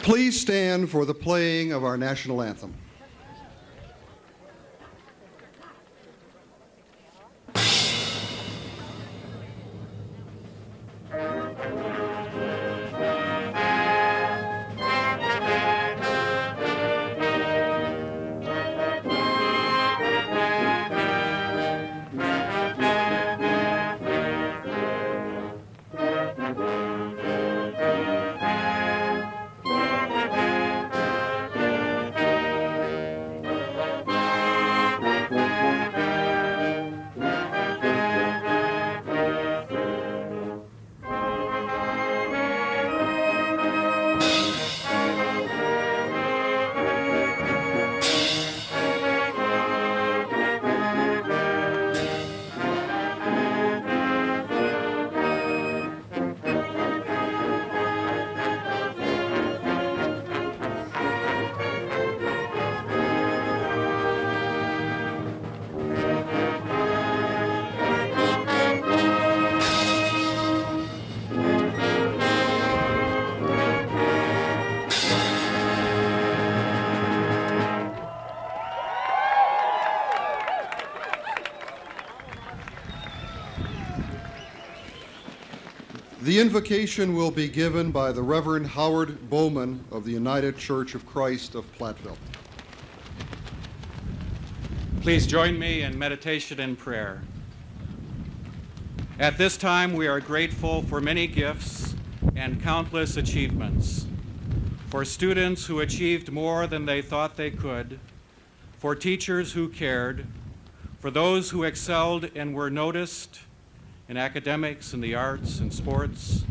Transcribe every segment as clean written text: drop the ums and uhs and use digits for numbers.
Please stand for the playing of our national anthem. The invocation will be given by the Reverend Howard Bowman of the United Church of Christ of Platteville. Please join me in meditation and prayer. At this time, we are grateful for many gifts and countless achievements, for students who achieved more than they thought they could, for teachers who cared, for those who excelled and were noticed in academics and the arts and sports,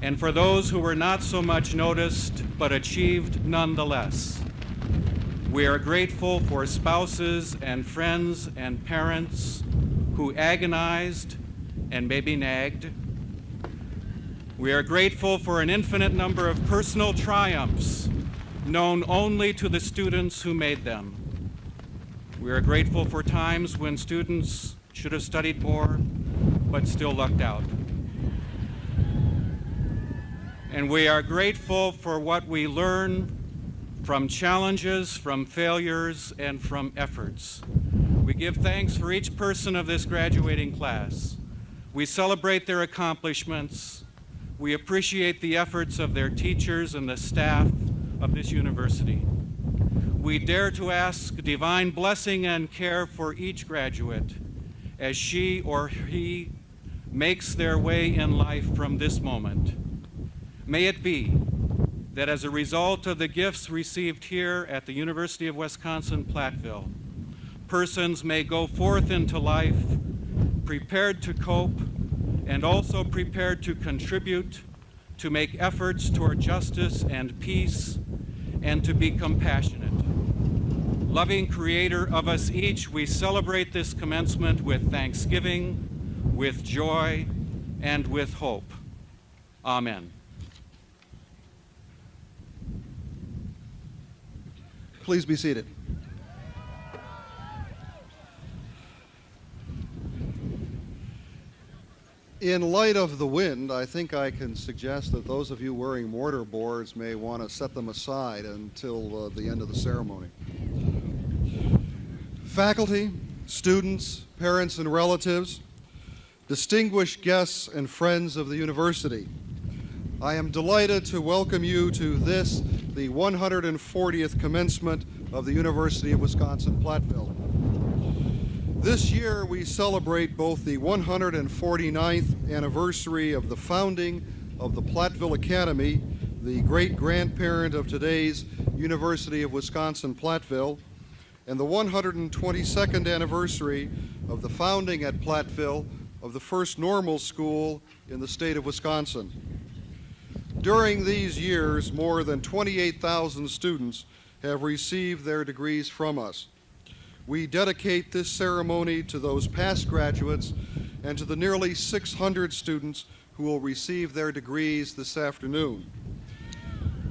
and for those who were not so much noticed but achieved nonetheless. We are grateful for spouses and friends and parents who agonized and maybe nagged. We are grateful for an infinite number of personal triumphs known only to the students who made them. We are grateful for times when students should have studied more but still lucked out. And we are grateful for what we learn from challenges, from failures, and from efforts. We give thanks for each person of this graduating class. We celebrate their accomplishments. We appreciate the efforts of their teachers and the staff of this university. We dare to ask divine blessing and care for each graduate as she or he makes their way in life from this moment. May it be that as a result of the gifts received here at the University of Wisconsin-Platteville, persons may go forth into life prepared to cope and also prepared to contribute, to make efforts toward justice and peace, and to be compassionate. Loving Creator of us each, we celebrate this commencement with thanksgiving, with joy, and with hope. Amen. Please be seated. In light of the wind, I think I can suggest that those of you wearing mortar boards may want to set them aside until the end of the ceremony. Faculty, students, parents and relatives, distinguished guests and friends of the university, I am delighted to welcome you to this, the 140th commencement of the University of Wisconsin-Platteville. This year we celebrate both the 149th anniversary of the founding of the Platteville Academy, the great-grandparent of today's University of Wisconsin-Platteville, and the 122nd anniversary of the founding at Platteville of the first normal school in the state of Wisconsin. During these years, more than 28,000 students have received their degrees from us. We dedicate this ceremony to those past graduates and to the nearly 600 students who will receive their degrees this afternoon.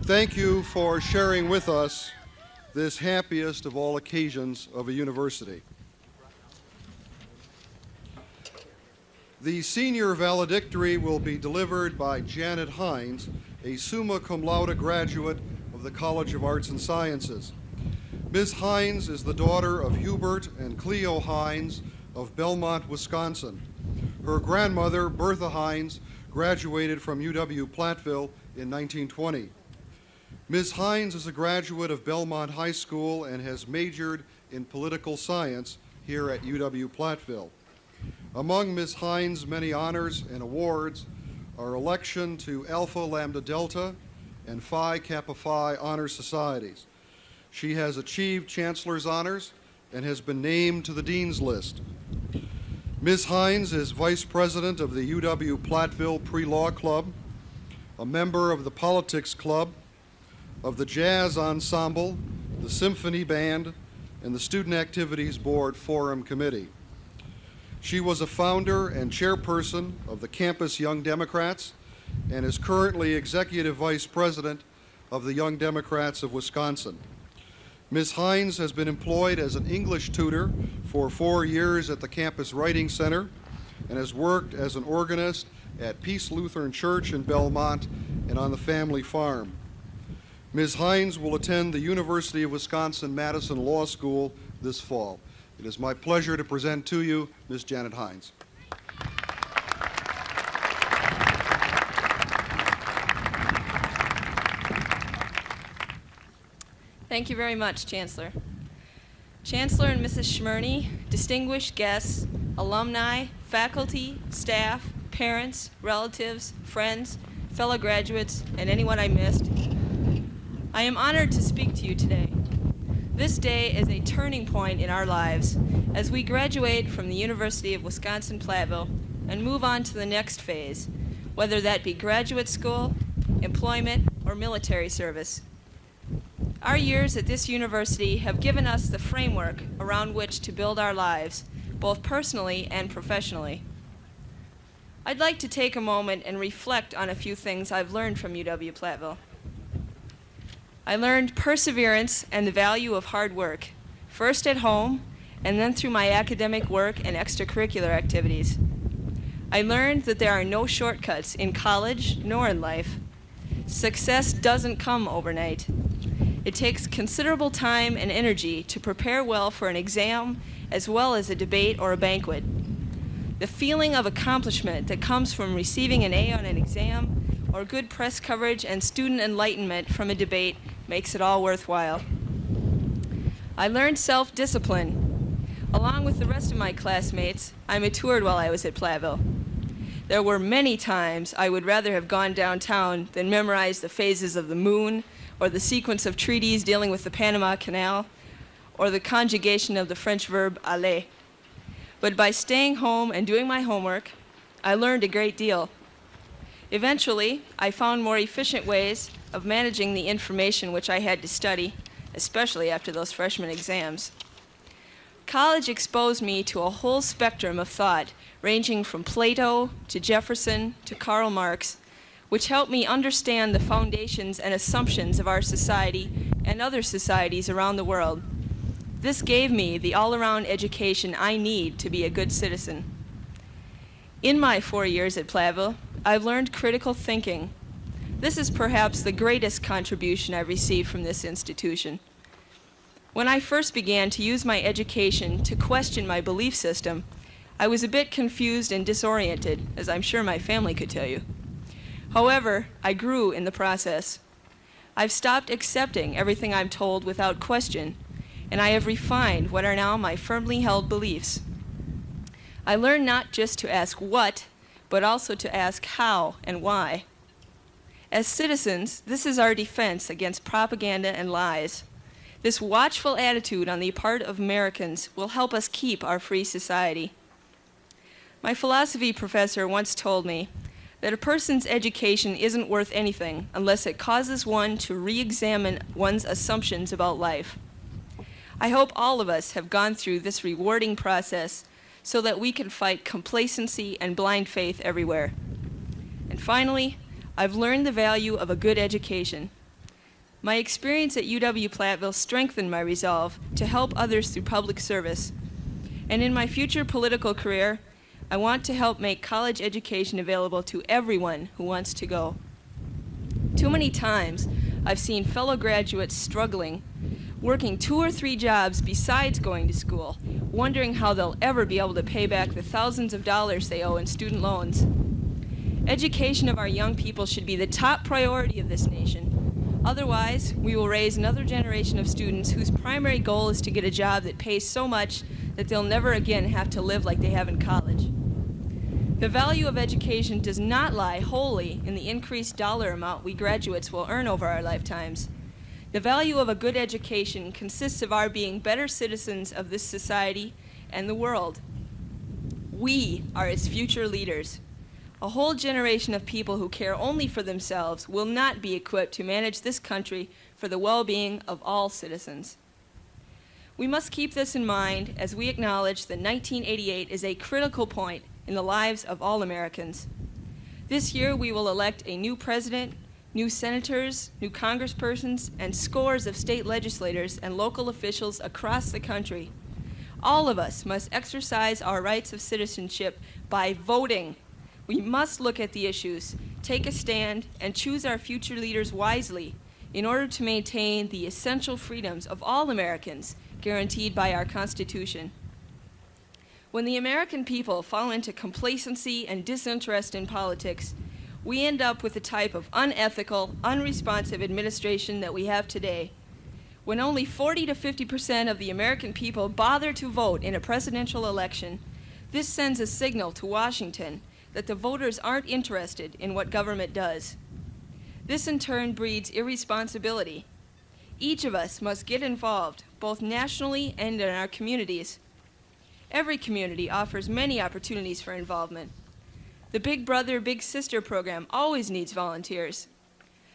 Thank you for sharing with us this happiest of all occasions of a university. The senior valedictory will be delivered by Janet Hines, a summa cum laude graduate of the College of Arts and Sciences. Ms. Hines is the daughter of Hubert and Cleo Hines of Belmont, Wisconsin. Her grandmother, Bertha Hines, graduated from UW-Platteville in 1920. Ms. Hines is a graduate of Belmont High School and has majored in political science here at UW-Platteville. Among Ms. Hines' many honors and awards are election to Alpha Lambda Delta and Phi Kappa Phi honor societies. She has achieved Chancellor's honors and has been named to the Dean's List. Ms. Hines is Vice President of the UW-Platteville Pre-Law Club, a member of the Politics Club, of the Jazz Ensemble, the Symphony Band, and the Student Activities Board Forum Committee. She was a founder and chairperson of the Campus Young Democrats and is currently Executive Vice President of the Young Democrats of Wisconsin. Ms. Hines has been employed as an English tutor for 4 years at the Campus Writing Center and has worked as an organist at Peace Lutheran Church in Belmont and on the family farm. Ms. Hines will attend the University of Wisconsin-Madison Law School this fall. It is my pleasure to present to you Ms. Janet Hines. Thank you very much, Chancellor. Chancellor and Mrs. Schmerney, distinguished guests, alumni, faculty, staff, parents, relatives, friends, fellow graduates, and anyone I missed, I am honored to speak to you today. This day is a turning point in our lives as we graduate from the University of Wisconsin-Platteville and move on to the next phase, whether that be graduate school, employment, or military service. Our years at this university have given us the framework around which to build our lives, both personally and professionally. I'd like to take a moment and reflect on a few things I've learned from UW-Platteville. I learned perseverance and the value of hard work, first at home and then through my academic work and extracurricular activities. I learned that there are no shortcuts in college nor in life. Success doesn't come overnight. It takes considerable time and energy to prepare well for an exam as well as a debate or a banquet. The feeling of accomplishment that comes from receiving an A on an exam or good press coverage and student enlightenment from a debate makes it all worthwhile. I learned self-discipline. Along with the rest of my classmates, I matured while I was at Platteville. There were many times I would rather have gone downtown than memorize the phases of the moon, or the sequence of treaties dealing with the Panama Canal, or the conjugation of the French verb aller. But by staying home and doing my homework, I learned a great deal. Eventually, I found more efficient ways of managing the information which I had to study, especially after those freshman exams. College exposed me to a whole spectrum of thought, ranging from Plato to Jefferson to Karl Marx, which helped me understand the foundations and assumptions of our society and other societies around the world. This gave me the all-around education I need to be a good citizen. In my 4 years at Platteville, I've learned critical thinking. This is perhaps the greatest contribution I've received from this institution. When I first began to use my education to question my belief system, I was a bit confused and disoriented, as I'm sure my family could tell you. However, I grew in the process. I've stopped accepting everything I'm told without question, and I have refined what are now my firmly held beliefs. I learned not just to ask what, but also to ask how and why. As citizens, this is our defense against propaganda and lies. This watchful attitude on the part of Americans will help us keep our free society. My philosophy professor once told me that a person's education isn't worth anything unless it causes one to re-examine one's assumptions about life. I hope all of us have gone through this rewarding process so that we can fight complacency and blind faith everywhere. And finally, I've learned the value of a good education. My experience at UW-Platteville strengthened my resolve to help others through public service. And in my future political career, I want to help make college education available to everyone who wants to go. Too many times, I've seen fellow graduates struggling, working 2 or 3 jobs besides going to school, wondering how they'll ever be able to pay back the thousands of dollars they owe in student loans. Education of our young people should be the top priority of this nation. Otherwise, we will raise another generation of students whose primary goal is to get a job that pays so much that they'll never again have to live like they have in college. The value of education does not lie wholly in the increased dollar amount we graduates will earn over our lifetimes. The value of a good education consists of our being better citizens of this society and the world. We are its future leaders. A whole generation of people who care only for themselves will not be equipped to manage this country for the well-being of all citizens. We must keep this in mind as we acknowledge that 1988 is a critical point in the lives of all Americans. This year we will elect a new president, new senators, new congresspersons, and scores of state legislators and local officials across the country. All of us must exercise our rights of citizenship by voting. We must look at the issues, take a stand, and choose our future leaders wisely in order to maintain the essential freedoms of all Americans guaranteed by our Constitution. When the American people fall into complacency and disinterest in politics, we end up with the type of unethical, unresponsive administration that we have today. When only 40 to 50% of the American people bother to vote in a presidential election, this sends a signal to Washington that the voters aren't interested in what government does. This in turn breeds irresponsibility. Each of us must get involved, both nationally and in our communities. Every community offers many opportunities for involvement. The Big Brother, Big Sister program always needs volunteers.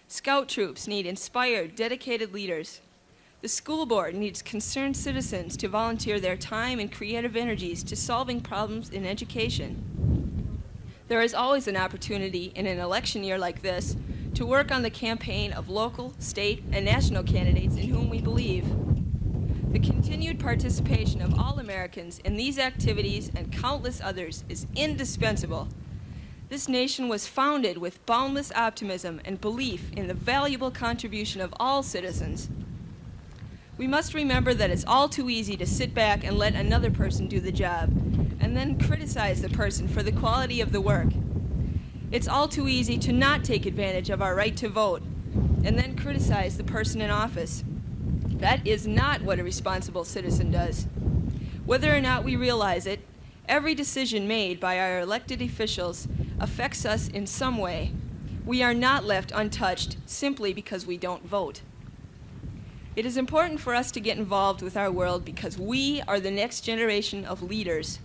Scout troops need inspired, dedicated leaders. The school board needs concerned citizens to volunteer their time and creative energies to solving problems in education. There is always an opportunity in an election year like this to work on the campaign of local, state, and national candidates in whom we believe. The continued participation of all Americans in these activities and countless others is indispensable. This nation was founded with boundless optimism and belief in the valuable contribution of all citizens. We must remember that it's all too easy to sit back and let another person do the job, and then criticize the person for the quality of the work. It's all too easy to not take advantage of our right to vote, and then criticize the person in office. That is not what a responsible citizen does. Whether or not we realize it, every decision made by our elected officials affects us in some way. We are not left untouched simply because we don't vote. It is important for us to get involved with our world because we are the next generation of leaders.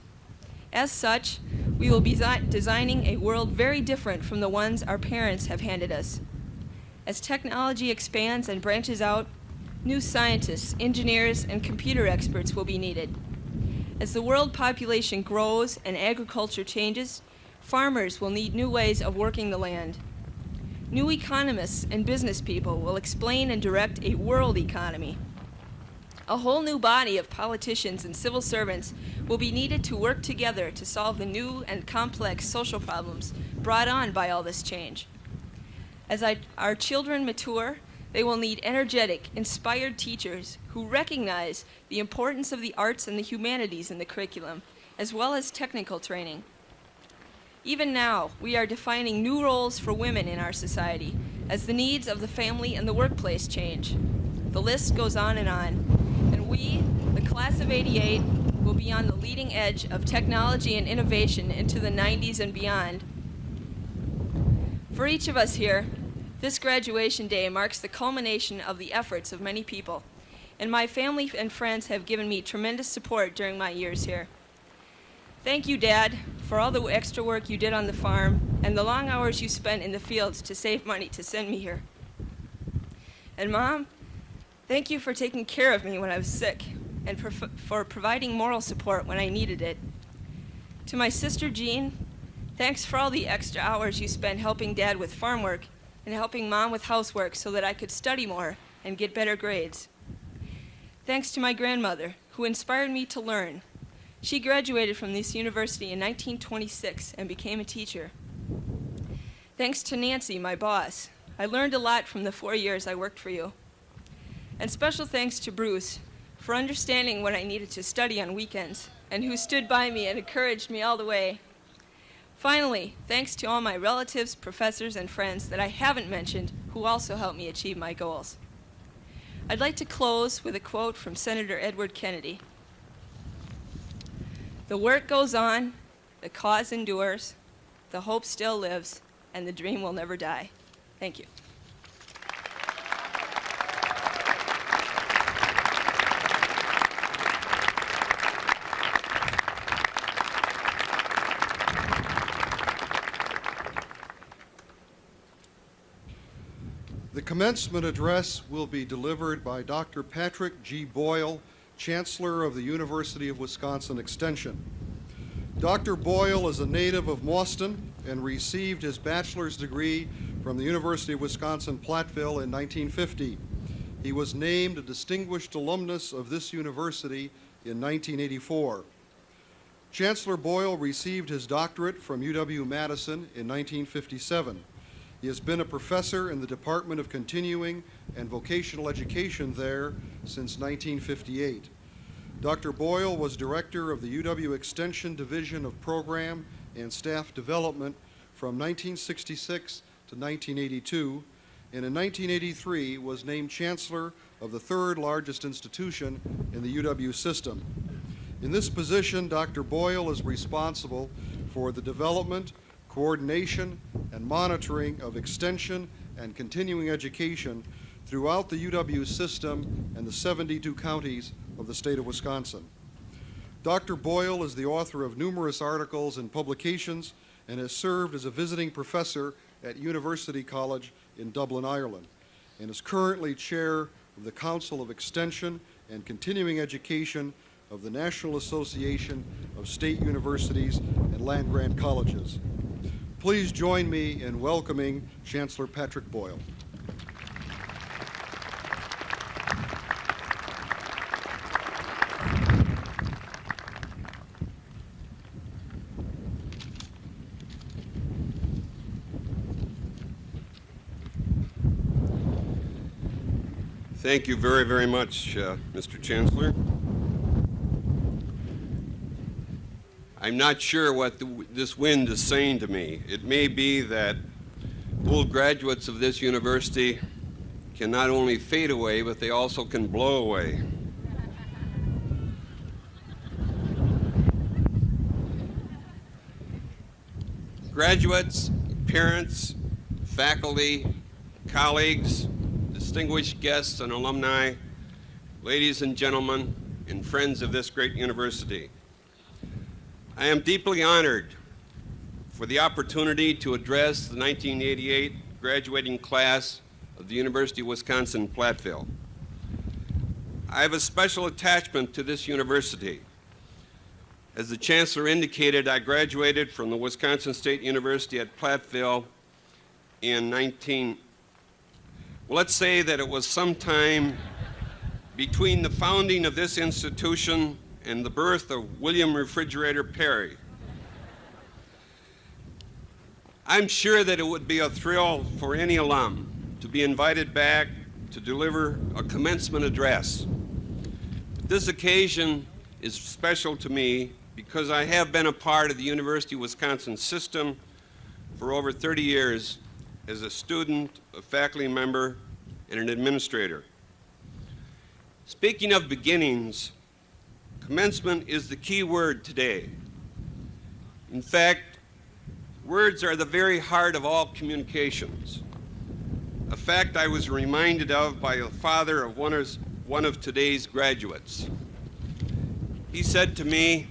As such, we will be designing a world very different from the ones our parents have handed us. As technology expands and branches out, new scientists, engineers, and computer experts will be needed. As the world population grows and agriculture changes, farmers will need new ways of working the land. New economists and business people will explain and direct a world economy. A whole new body of politicians and civil servants will be needed to work together to solve the new and complex social problems brought on by all this change. As our children mature, they will need energetic, inspired teachers who recognize the importance of the arts and the humanities in the curriculum, as well as technical training. Even now, we are defining new roles for women in our society as the needs of the family and the workplace change. The list goes on, and we, the class of '88, will be on the leading edge of technology and innovation into the '90s and beyond. For each of us here, this graduation day marks the culmination of the efforts of many people, and my family and friends have given me tremendous support during my years here. Thank you, Dad, for all the extra work you did on the farm and the long hours you spent in the fields to save money to send me here. And Mom, thank you for taking care of me when I was sick and for providing moral support when I needed it. To my sister Jean, thanks for all the extra hours you spent helping Dad with farm work and helping Mom with housework so that I could study more and get better grades. Thanks to my grandmother, who inspired me to learn. She graduated from this university in 1926 and became a teacher. Thanks to Nancy, my boss. I learned a lot from the 4 years I worked for you. And special thanks to Bruce for understanding when I needed to study on weekends and who stood by me and encouraged me all the way. Finally, thanks to all my relatives, professors, and friends that I haven't mentioned who also helped me achieve my goals. I'd like to close with a quote from Senator Edward Kennedy. "The work goes on, the cause endures, the hope still lives, and the dream will never die." Thank you. The commencement address will be delivered by Dr. Patrick G. Boyle, Chancellor of the University of Wisconsin Extension. Dr. Boyle is a native of Mauston and received his bachelor's degree from the University of Wisconsin-Platteville in 1950. He was named a distinguished alumnus of this university in 1984. Chancellor Boyle received his doctorate from UW-Madison in 1957. He has been a professor in the Department of Continuing and Vocational Education there since 1958. Dr. Boyle was director of the UW Extension Division of Program and Staff Development from 1966 to 1982, and in 1983 was named Chancellor of the third largest institution in the UW system. In this position, Dr. Boyle is responsible for the development, coordination, and monitoring of extension and continuing education throughout the UW system and the 72 counties of the state of Wisconsin. Dr. Boyle is the author of numerous articles and publications and has served as a visiting professor at University College in Dublin, Ireland, and is currently chair of the Council of Extension and Continuing Education of the National Association of State Universities and Land-Grant Colleges. Please join me in welcoming Chancellor Patrick Boyle. Thank you very, very much, Mr. Chancellor. I'm not sure what this wind is saying to me. It may be that old graduates of this university can not only fade away, but they also can blow away. Graduates, parents, faculty, colleagues, distinguished guests and alumni, ladies and gentlemen, and friends of this great university. I am deeply honored for the opportunity to address the 1988 graduating class of the University of Wisconsin-Platteville. I have a special attachment to this university. As the Chancellor indicated, I graduated from the Wisconsin State University at Platteville in let's say that it was sometime between the founding of this institution and the birth of William Refrigerator Perry. I'm sure that it would be a thrill for any alum to be invited back to deliver a commencement address. This occasion is special to me because I have been a part of the University of Wisconsin system for over 30 years as a student, a faculty member, and an administrator. Speaking of beginnings, commencement is the key word today. In fact, words are the very heart of all communications, a fact I was reminded of by the father of one of today's graduates. He said to me,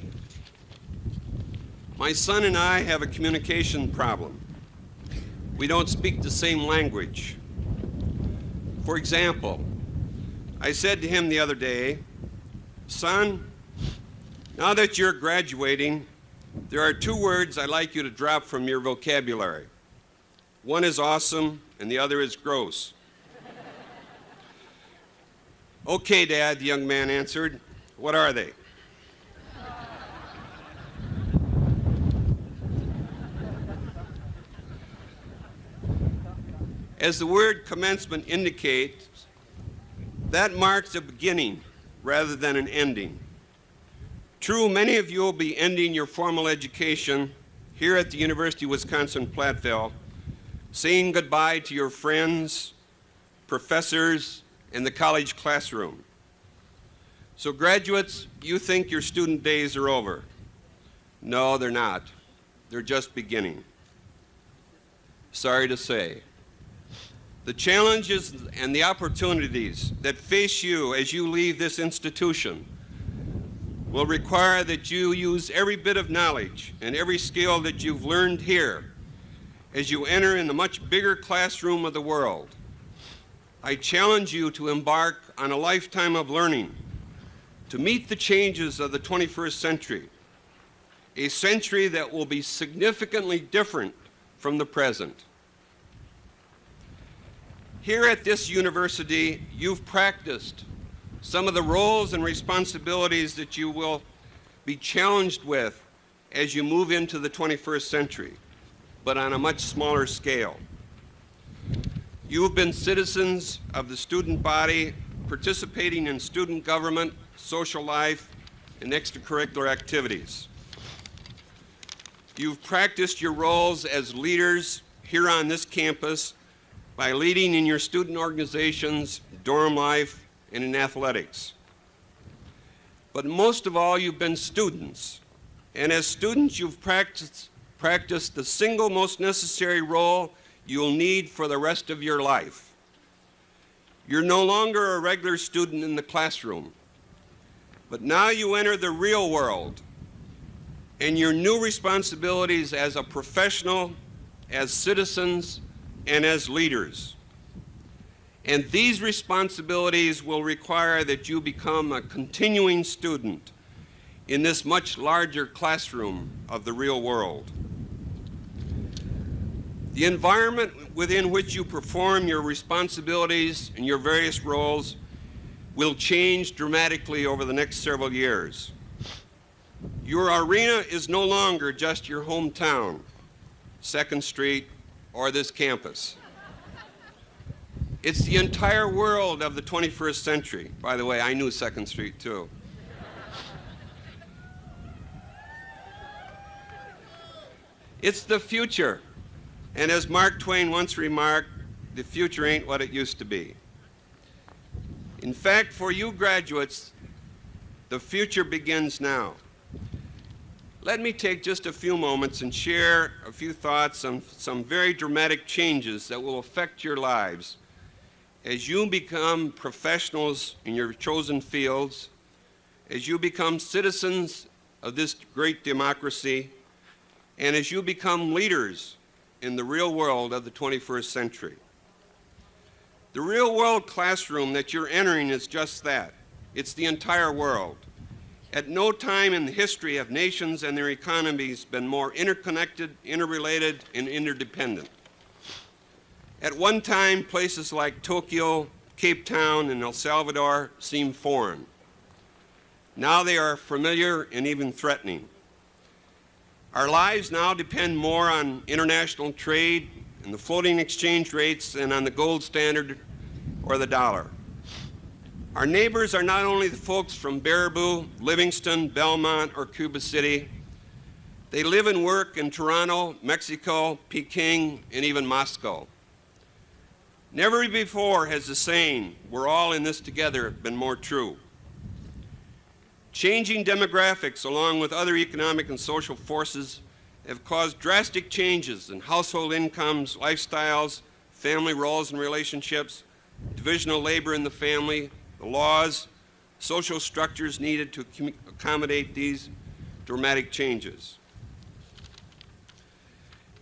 "My son and I have a communication problem. We don't speak the same language." For example, I said to him the other day, "Son, now that you're graduating, there are two words I'd like you to drop from your vocabulary. One is awesome, and the other is gross." "Okay, Dad," the young man answered. "What are they?" As the word commencement indicates, that marks a beginning rather than an ending. True, many of you will be ending your formal education here at the University of Wisconsin-Platteville, saying goodbye to your friends, professors, and the college classroom. So graduates, you think your student days are over. No, they're not. They're just beginning. Sorry to say. The challenges and the opportunities that face you as you leave this institution will require that you use every bit of knowledge and every skill that you've learned here as you enter in the much bigger classroom of the world. I challenge you to embark on a lifetime of learning to meet the changes of the 21st century, a century that will be significantly different from the present. Here at this university, you've practiced some of the roles and responsibilities that you will be challenged with as you move into the 21st century, but on a much smaller scale. You have been citizens of the student body, participating in student government, social life, and extracurricular activities. You've practiced your roles as leaders here on this campus by leading in your student organizations, dorm life, and in athletics. But most of all, you've been students. And as students, you've practiced the single most necessary role you'll need for the rest of your life. You're no longer a regular student in the classroom, but now you enter the real world and your new responsibilities as a professional, as citizens, and as leaders. And these responsibilities will require that you become a continuing student in this much larger classroom of the real world. The environment within which you perform your responsibilities and your various roles will change dramatically over the next several years. Your arena is no longer just your hometown, 2nd Street, or this campus. It's the entire world of the 21st century. By the way, I knew 2nd Street too. It's the future. And as Mark Twain once remarked, the future ain't what it used to be. In fact, for you graduates, the future begins now. Let me take just a few moments and share a few thoughts on some very dramatic changes that will affect your lives as you become professionals in your chosen fields, as you become citizens of this great democracy, and as you become leaders in the real world of the 21st century. The real world classroom that you're entering is just that. It's the entire world. At no time in the history have nations and their economies been more interconnected, interrelated, and interdependent. At one time, places like Tokyo, Cape Town, and El Salvador seemed foreign. Now they are familiar and even threatening. Our lives now depend more on international trade and the floating exchange rates than on the gold standard or the dollar. Our neighbors are not only the folks from Baraboo, Livingston, Belmont, or Cuba City. They live and work in Toronto, Mexico, Peking, and even Moscow. Never before has the saying, "We're all in this together," been more true. Changing demographics, along with other economic and social forces, have caused drastic changes in household incomes, lifestyles, family roles and relationships, division of labor in the family, the laws, social structures needed to accommodate these dramatic changes.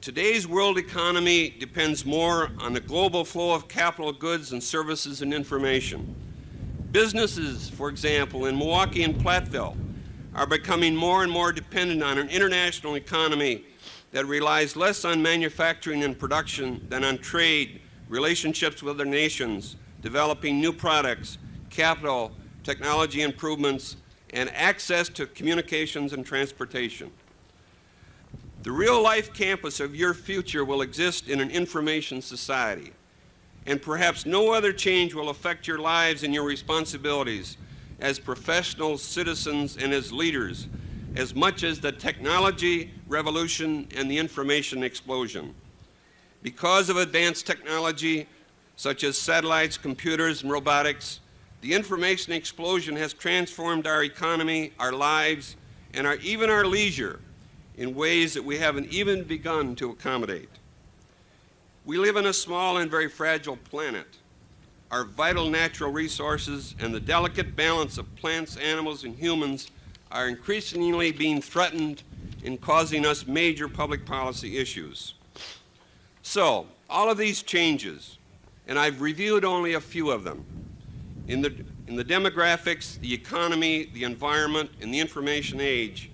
Today's world economy depends more on the global flow of capital goods and services and information. Businesses, for example, in Milwaukee and Platteville, are becoming more and more dependent on an international economy that relies less on manufacturing and production than on trade, relationships with other nations, developing new products, capital, technology improvements, and access to communications and transportation. The real-life campus of your future will exist in an information society, and perhaps no other change will affect your lives and your responsibilities as professionals, citizens, and as leaders as much as the technology revolution and the information explosion. Because of advanced technology, such as satellites, computers, and robotics, the information explosion has transformed our economy, our lives, and even our leisure in ways that we haven't even begun to accommodate. We live in a small and very fragile planet. Our vital natural resources and the delicate balance of plants, animals, and humans are increasingly being threatened and causing us major public policy issues. So, all of these changes, and I've reviewed only a few of them, in the demographics, the economy, the environment, and the information age,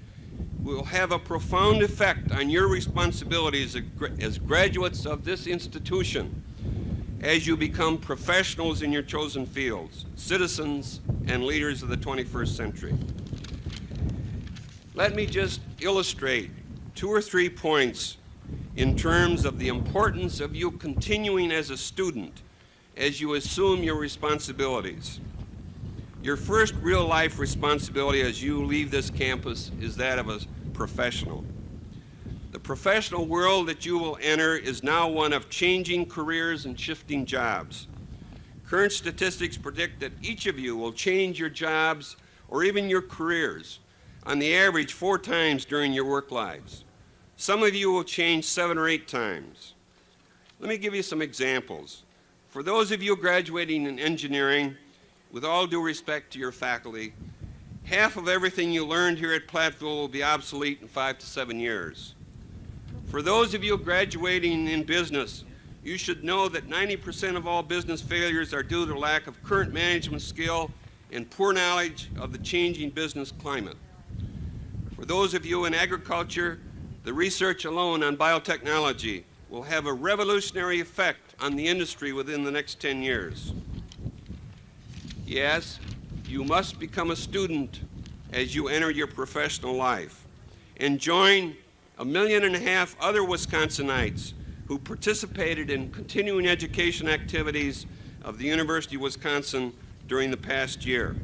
will have a profound effect on your responsibilities as graduates of this institution as you become professionals in your chosen fields, citizens and leaders of the 21st century. Let me just illustrate 2 or 3 points in terms of the importance of you continuing as a student as you assume your responsibilities. Your first real-life responsibility as you leave this campus is that of a professional. The professional world that you will enter is now one of changing careers and shifting jobs. Current statistics predict that each of you will change your jobs or even your careers on the average 4 times during your work lives. Some of you will change 7 or 8 times. Let me give you some examples. For those of you graduating in engineering, with all due respect to your faculty, half of everything you learned here at Platteville will be obsolete in 5 to 7 years. For those of you graduating in business, you should know that 90% of all business failures are due to lack of current management skill and poor knowledge of the changing business climate. For those of you in agriculture, the research alone on biotechnology will have a revolutionary effect on the industry within the next 10 years. Yes, you must become a student as you enter your professional life and join 1.5 million other Wisconsinites who participated in continuing education activities of the University of Wisconsin during the past year.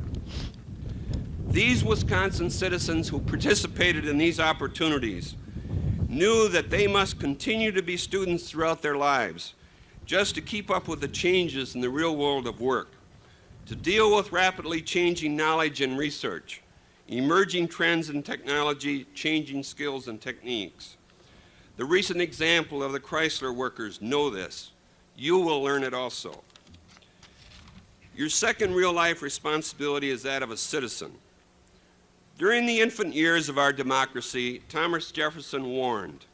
These Wisconsin citizens who participated in these opportunities knew that they must continue to be students throughout their lives just to keep up with the changes in the real world of work, to deal with rapidly changing knowledge and research, emerging trends in technology, changing skills and techniques. The recent example of the Chrysler workers know this. You will learn it also. Your second real-life responsibility is that of a citizen. During the infant years of our democracy, Thomas Jefferson warned,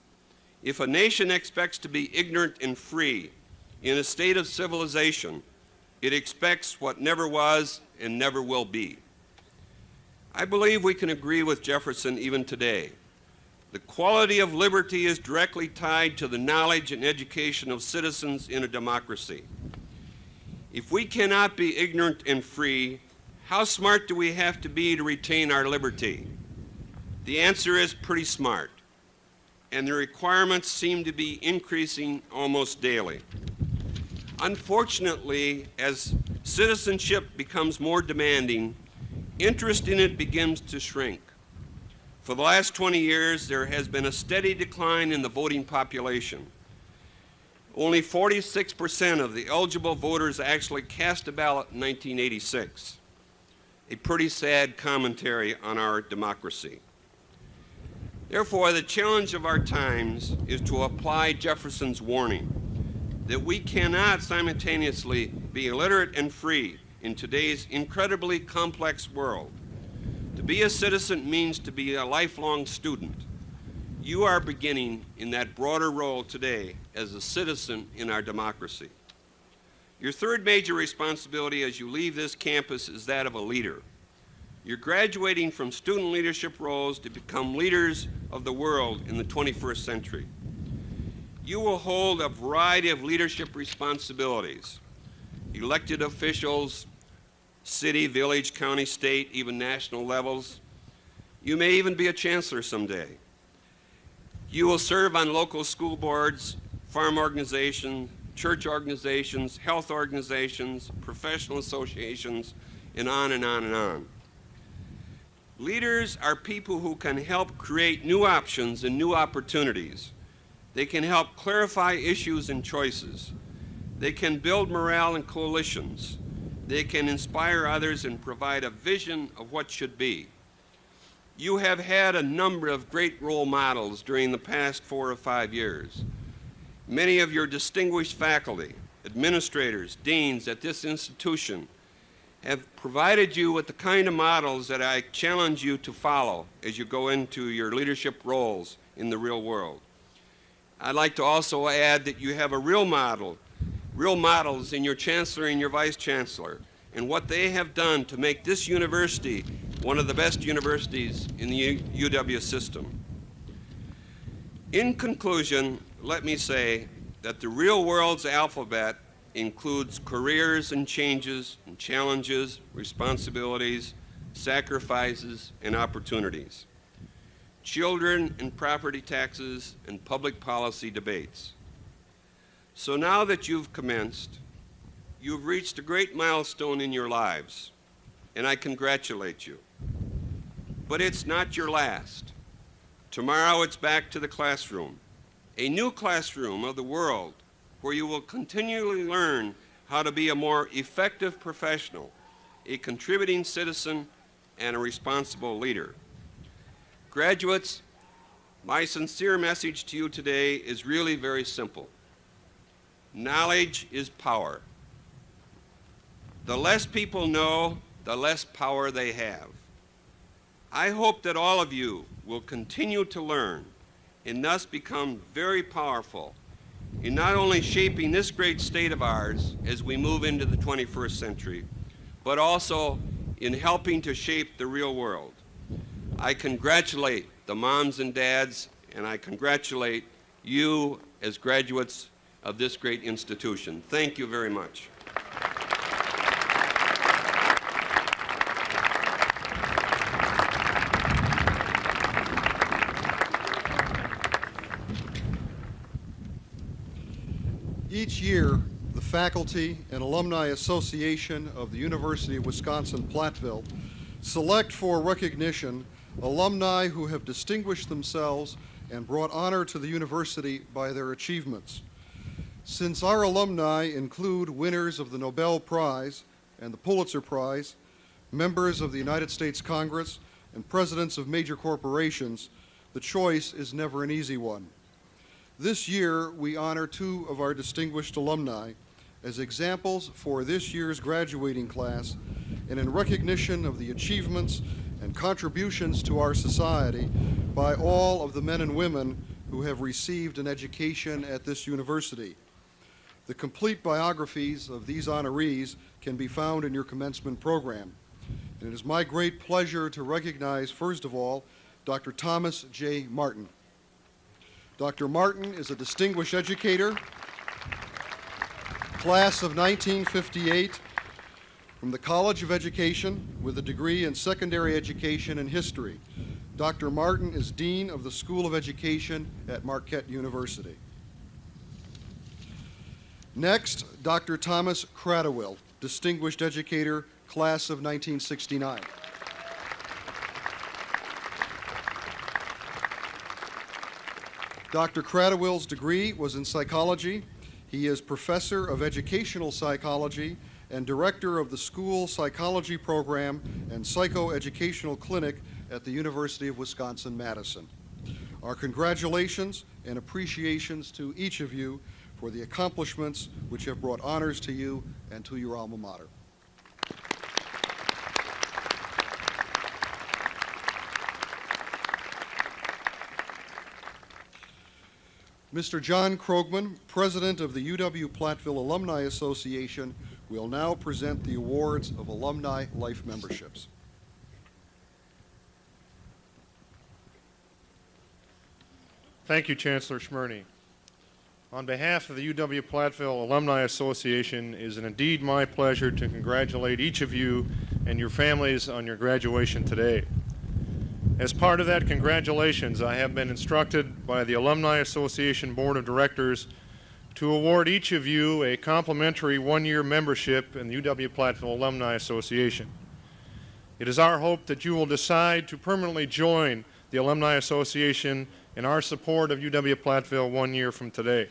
if a nation expects to be ignorant and free in a state of civilization, it expects what never was and never will be. I believe we can agree with Jefferson even today. The quality of liberty is directly tied to the knowledge and education of citizens in a democracy. If we cannot be ignorant and free, how smart do we have to be to retain our liberty? The answer is pretty smart, and the requirements seem to be increasing almost daily. Unfortunately, as citizenship becomes more demanding, interest in it begins to shrink. For the last 20 years, there has been a steady decline in the voting population. Only 46% of the eligible voters actually cast a ballot in 1986. A pretty sad commentary on our democracy. Therefore, the challenge of our times is to apply Jefferson's warning that we cannot simultaneously be illiterate and free in today's incredibly complex world. To be a citizen means to be a lifelong student. You are beginning in that broader role today as a citizen in our democracy. Your third major responsibility as you leave this campus is that of a leader. You're graduating from student leadership roles to become leaders of the world in the 21st century. You will hold a variety of leadership responsibilities. Elected officials, city, village, county, state, even national levels. You may even be a chancellor someday. You will serve on local school boards, farm organizations, church organizations, health organizations, professional associations, and on and on and on. Leaders are people who can help create new options and new opportunities. They can help clarify issues and choices. They can build morale and coalitions. They can inspire others and provide a vision of what should be. You have had a number of great role models during the past 4 or 5 years. Many of your distinguished faculty, administrators, deans at this institution have provided you with the kind of models that I challenge you to follow as you go into your leadership roles in the real world. I'd like to also add that you have a real models in your chancellor and your vice chancellor and what they have done to make this university one of the best universities in the UW system. In conclusion, let me say that the real world's alphabet includes careers and changes and challenges, responsibilities, sacrifices, and opportunities. Children and property taxes and public policy debates. So now that you've commenced, you've reached a great milestone in your lives, and I congratulate you. But it's not your last. Tomorrow it's back to the classroom, a new classroom of the world where you will continually learn how to be a more effective professional, a contributing citizen, and a responsible leader. Graduates, my sincere message to you today is really very simple. Knowledge is power. The less people know, the less power they have. I hope that all of you will continue to learn and thus become very powerful in not only shaping this great state of ours as we move into the 21st century, but also in helping to shape the real world. I congratulate the moms and dads, and I congratulate you as graduates of this great institution. Thank you very much. Each year, the Faculty and Alumni Association of the University of Wisconsin-Platteville select for recognition alumni who have distinguished themselves and brought honor to the university by their achievements. Since our alumni include winners of the Nobel Prize and the Pulitzer Prize, members of the United States Congress, and presidents of major corporations, the choice is never an easy one. This year, we honor two of our distinguished alumni as examples for this year's graduating class and in recognition of the achievements and contributions to our society by all of the men and women who have received an education at this university. The complete biographies of these honorees can be found in your commencement program. And it is my great pleasure to recognize, first of all, Dr. Thomas J. Martin. Dr. Martin is a distinguished educator, class of 1958, from the College of Education with a degree in secondary education and history. Dr. Martin is Dean of the School of Education at Marquette University. Next, Dr. Thomas Cradwell, distinguished educator, class of 1969. Dr. Cradwell's degree was in psychology. He is professor of educational psychology and director of the school psychology program and psychoeducational clinic at the University of Wisconsin-Madison. Our congratulations and appreciations to each of you for the accomplishments which have brought honors to you and to your alma mater. Mr. John Krogman, President of the UW-Platteville Alumni Association, will now present the awards of alumni life memberships. Thank you, Chancellor Schmerney. On behalf of the UW-Platteville Alumni Association, it is indeed my pleasure to congratulate each of you and your families on your graduation today. As part of that congratulations, I have been instructed by the Alumni Association Board of Directors to award each of you a complimentary one-year membership in the UW-Platteville Alumni Association. It is our hope that you will decide to permanently join the Alumni Association in our support of UW-Platteville 1 year from today.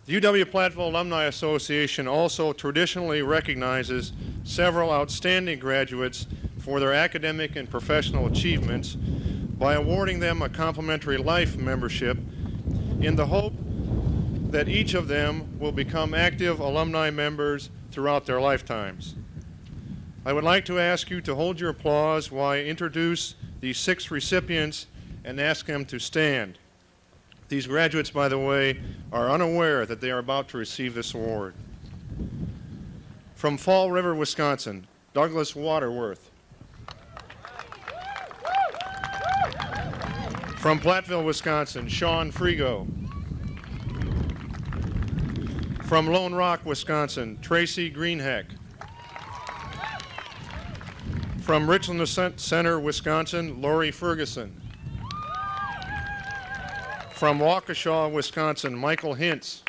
The UW-Platteville Alumni Association also traditionally recognizes several outstanding graduates for their academic and professional achievements by awarding them a complimentary life membership in the hope that each of them will become active alumni members throughout their lifetimes. I would like to ask you to hold your applause while I introduce these 6 recipients and ask them to stand. These graduates, by the way, are unaware that they are about to receive this award. From Fall River, Wisconsin, Douglas Waterworth. From Platteville, Wisconsin, Sean Frigo. From Lone Rock, Wisconsin, Tracy Greenheck. From Richland Center, Wisconsin, Lori Ferguson. From Waukesha, Wisconsin, Michael Hintz.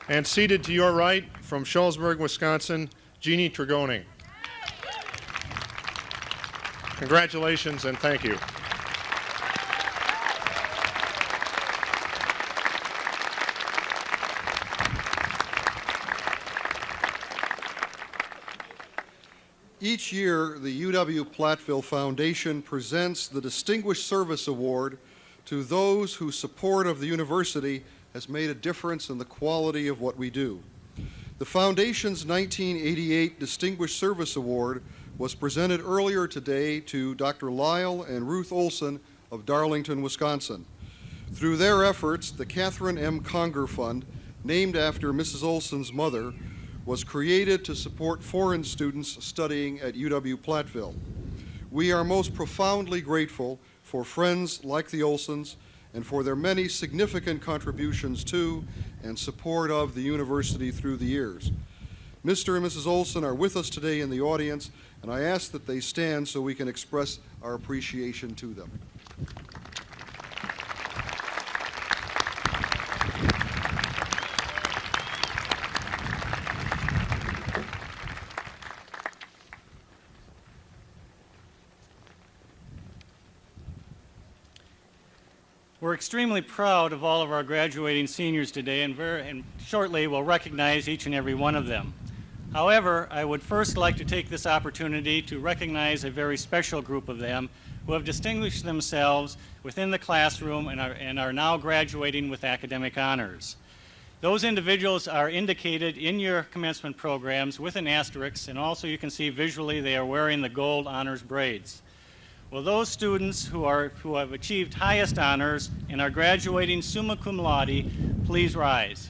And seated to your right, from Shullsburg, Wisconsin, Jeannie Tregoning. Congratulations and thank you. Each year, the UW-Platteville Foundation presents the Distinguished Service Award to those whose support of the university has made a difference in the quality of what we do. The Foundation's 1988 Distinguished Service Award was presented earlier today to Dr. Lyle and Ruth Olson of Darlington, Wisconsin. Through their efforts, the Catherine M. Conger Fund, named after Mrs. Olson's mother, was created to support foreign students studying at UW-Platteville. We are most profoundly grateful for friends like the Olsons and for their many significant contributions to and support of the university through the years. Mr. and Mrs. Olson are with us today in the audience, and I ask that they stand so we can express our appreciation to them. We're extremely proud of all of our graduating seniors today, and shortly we'll recognize each and every one of them. However, I would first like to take this opportunity to recognize a very special group of them who have distinguished themselves within the classroom and are now graduating with academic honors. Those individuals are indicated in your commencement programs with an asterisk, and also you can see visually they are wearing the gold honors braids. Will those students who have achieved highest honors and are graduating summa cum laude please rise?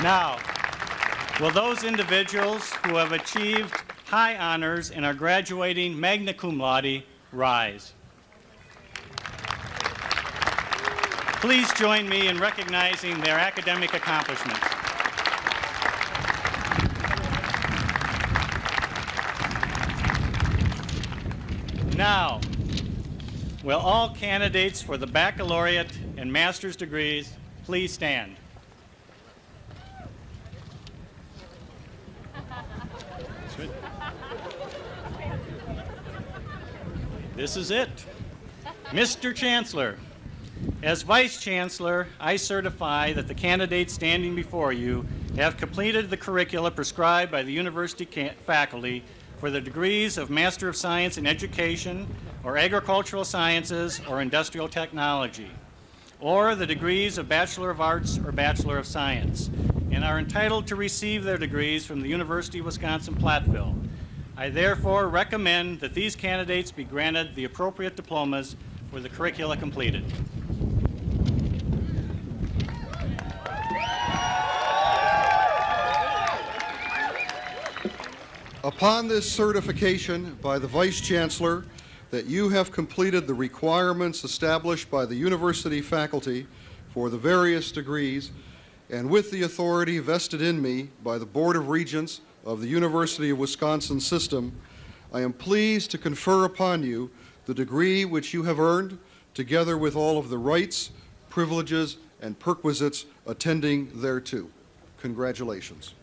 Now, will those individuals who have achieved high honors and are graduating magna cum laude rise? Please join me in recognizing their academic accomplishments. Now, will all candidates for the baccalaureate and master's degrees please stand? This is it. Mr. Chancellor, as Vice Chancellor, I certify that the candidates standing before you have completed the curricula prescribed by the university faculty for the degrees of Master of Science in Education, or Agricultural Sciences, or Industrial Technology, or the degrees of Bachelor of Arts or Bachelor of Science, and are entitled to receive their degrees from the University of Wisconsin-Platteville. I therefore recommend that these candidates be granted the appropriate diplomas for the curricula completed. Upon this certification by the Vice Chancellor that you have completed the requirements established by the university faculty for the various degrees, and with the authority vested in me by the Board of Regents of the University of Wisconsin system, I am pleased to confer upon you the degree which you have earned, together with all of the rights, privileges, and perquisites attending thereto. Congratulations.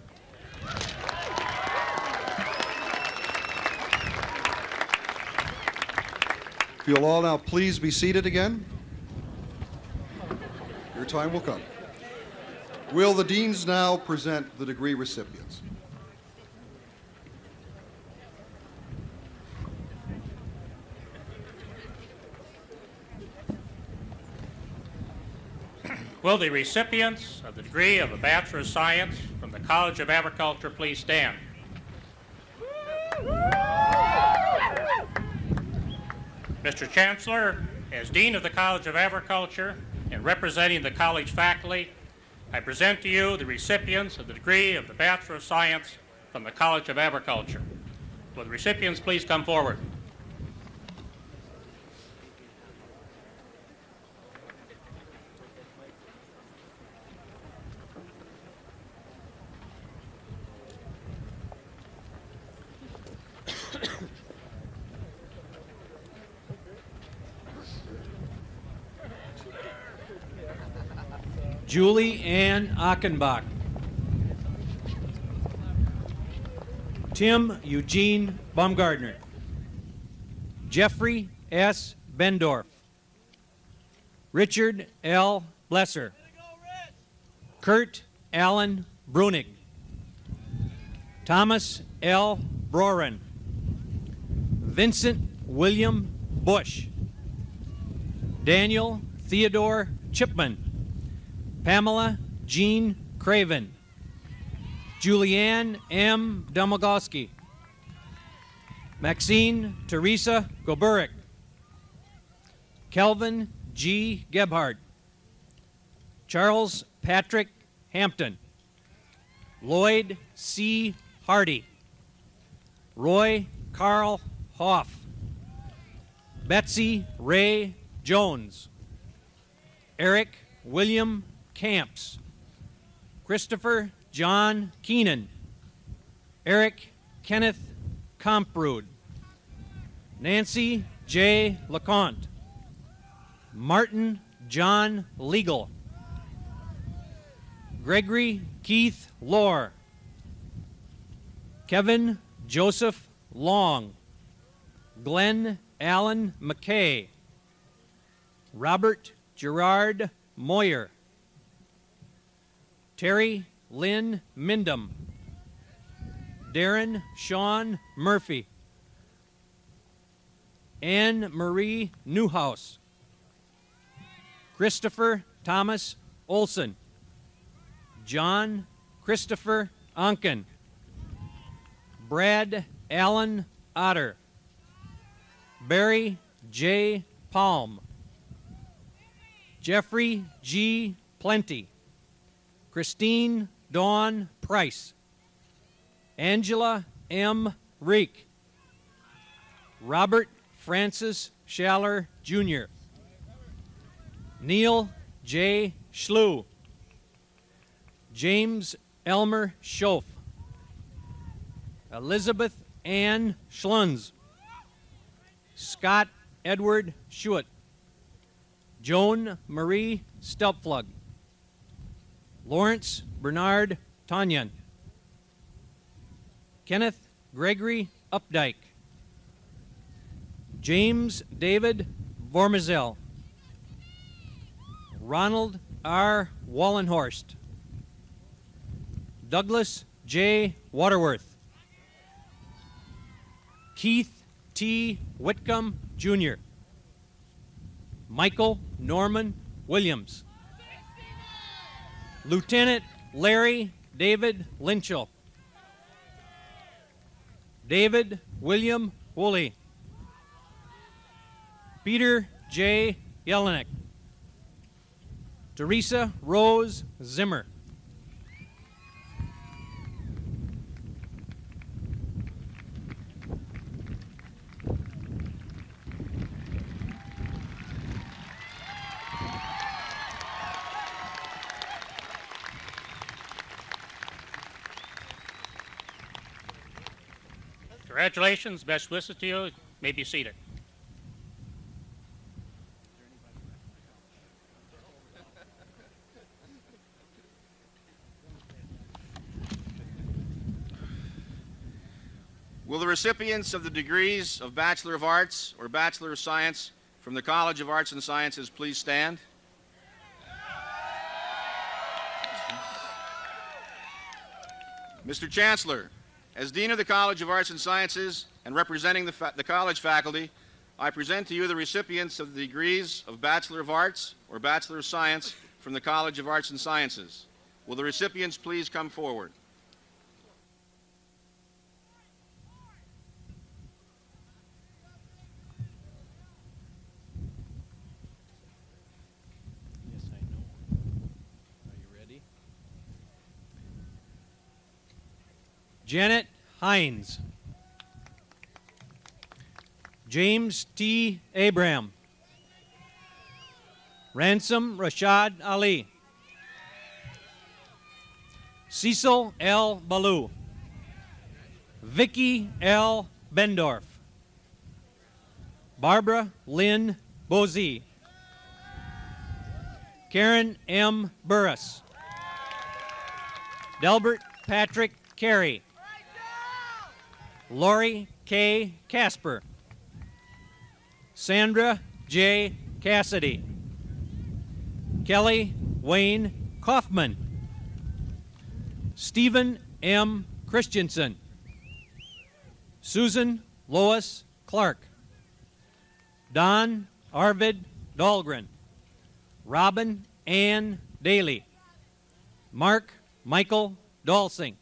If you'll all now please be seated again. Your time will come. Will the deans now present the degree recipients? Will the recipients of the degree of a Bachelor of Science from the College of Agriculture please stand? Mr. Chancellor, as Dean of the College of Agriculture and representing the college faculty, I present to you the recipients of the degree of the Bachelor of Science from the College of Agriculture. Will the recipients please come forward? Julie Ann Achenbach. Tim Eugene Baumgardner. Jeffrey S. Bendorf. Richard L. Blesser. Kurt Allen Brunig. Thomas L. Broren. Vincent William Bush. Daniel Theodore Chipman. Pamela Jean Craven. Julianne M. Domagowski. Maxine Teresa Goburik. Kelvin G. Gebhardt. Charles Patrick Hampton. Lloyd C. Hardy. Roy Carl Hoff. Betsy Ray Jones. Eric William Camps. Christopher John Keenan. Eric Kenneth Comprood. Nancy J. LeConte. Martin John Legal. Gregory Keith Lohr. Kevin Joseph Long. Glenn Allen McKay. Robert Gerard Moyer. Terry Lynn Mindham. Darren Sean Murphy. Anne Marie Newhouse. Christopher Thomas Olson. John Christopher Onken. Brad Allen Otter. Barry J. Palm. Jeffrey G. Plenty. Christine Dawn Price. Angela M. Reek. Robert Francis Schaller, Jr. Neil J. Schlew. James Elmer Schoaf. Elizabeth Ann Schlunz. Scott Edward Schuett. Joan Marie Stelpflug. Lawrence Bernard Tanyan. Kenneth Gregory Updike. James David Vormazel. Ronald R. Wallenhorst. Douglas J. Waterworth. Keith T. Whitcomb, Jr. Michael Norman Williams. Lieutenant Larry David Lynchel. David William Woolley. Peter J. Jelinek. Teresa Rose Zimmer. Congratulations, best wishes to you. You may be seated. Will the recipients of the degrees of Bachelor of Arts or Bachelor of Science from the College of Arts and Sciences please stand? Mr. Chancellor, as Dean of the College of Arts and Sciences and representing the college faculty, I present to you the recipients of the degrees of Bachelor of Arts or Bachelor of Science from the College of Arts and Sciences. Will the recipients please come forward? Yes, I know. Are you ready? Janet Hines. James T. Abraham. Ransom Rashad Ali. Cecil L. Ballou. Vicky L. Bendorf. Barbara Lynn Bozee. Karen M. Burris. Delbert Patrick Carey. Lori K. Casper. Sandra J. Cassidy. Kelly Wayne Kaufman, Stephen M. Christensen, Susan Lois Clark, Don Arvid Dahlgren, Robin Ann Daly, Mark Michael Dalsing,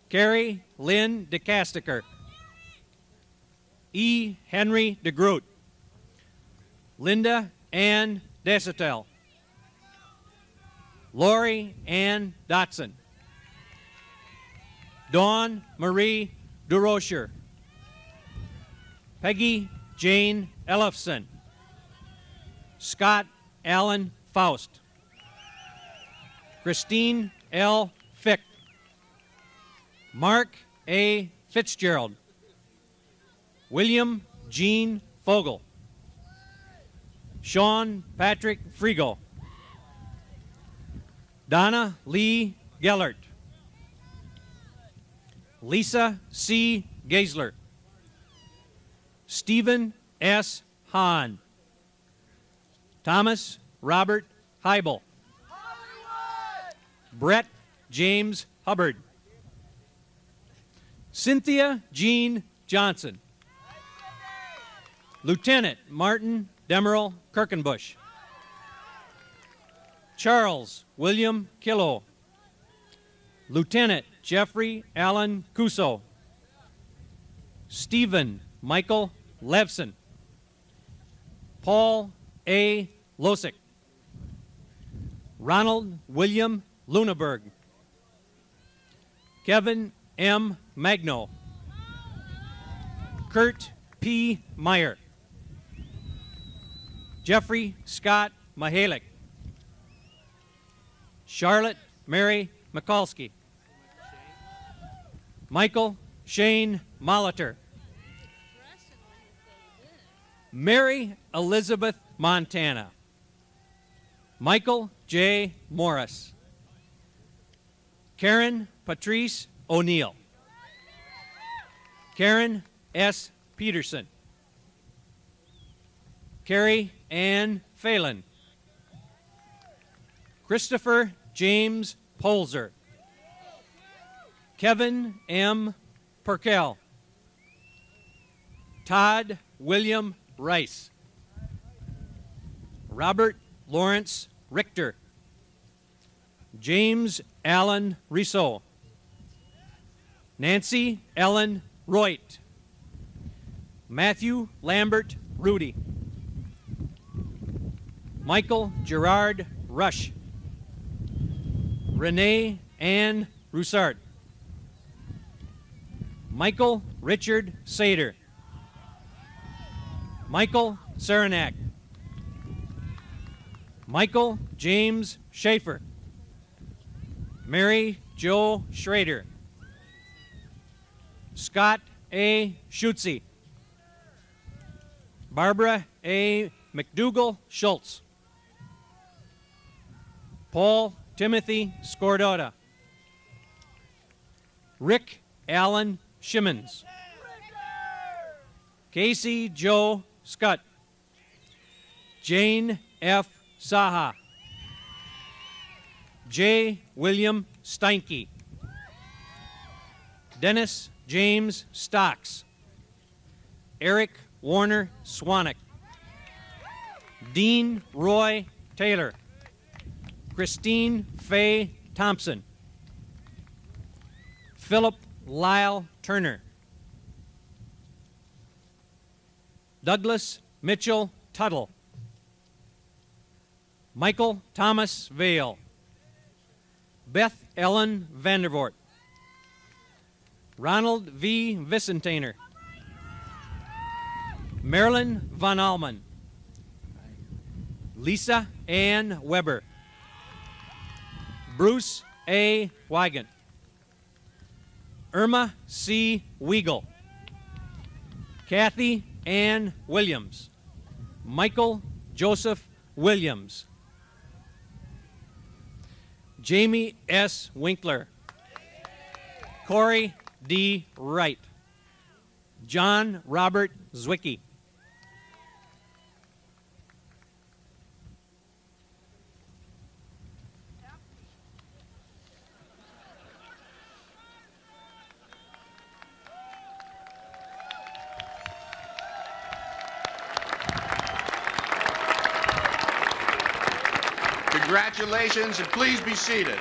Carrie Lynn DeCasticker, E. Henry DeGroot, Linda Ann Desatel, Lori Ann Dotson, Dawn Marie DeRocher, Peggy Jane Ellefson, Scott Allen Faust, Christine L. Fick, Mark A. Fitzgerald, William Gene Fogel, Sean Patrick Frigo, Donna Lee Gellert, Lisa C. Geisler, Stephen S. Hahn, Thomas Robert Heibel, Brett James Hubbard, Cynthia Jean Johnson, Lieutenant Martin Demerel Kirkenbush, Charles William Killo, Lieutenant Jeffrey Allen Cuso, Stephen Michael Levson, Paul A. Losick, Ronald William Luneberg, Kevin M. Magno, Kurt P. Meyer, Jeffrey Scott Mahalik, Charlotte Mary Mikulski, Michael Shane Molitor, Mary Elizabeth Montana, Michael J. Morris, Karen Patrice O'Neill, Karen S. Peterson, Carrie Ann Phelan, Christopher James Polzer, Kevin M. Perkel, Todd William Rice, Robert Lawrence Richter, James Allen Risso, Nancy Ellen Reut, Matthew Lambert Rudy, Michael Gerard Rush, Renee Ann Roussard, Michael Richard Sater, Michael Saranac, Michael James Schaefer, Mary Jo Schrader, Scott A. Schutze, Barbara A. McDougall Schultz, Paul Timothy Scordota, Rick Allen Shimmons, Casey Joe Scott, Jane F. Saha, J. William Steinke, Dennis James Stocks, Eric Warner Swanek, Dean Roy Taylor, Christine Faye Thompson, Philip Lyle Turner, Douglas Mitchell Tuttle, Michael Thomas Vale, Beth Ellen Vandervoort, Ronald V. Vicentainer, Marilyn Von Allman, Lisa Ann Weber, Bruce A. Wygant, Irma C. Weigel, Kathy Ann Williams, Michael Joseph Williams, Jamie S. Winkler, Corey D. Wright, John Robert Zwicky, Congratulations, and please be seated.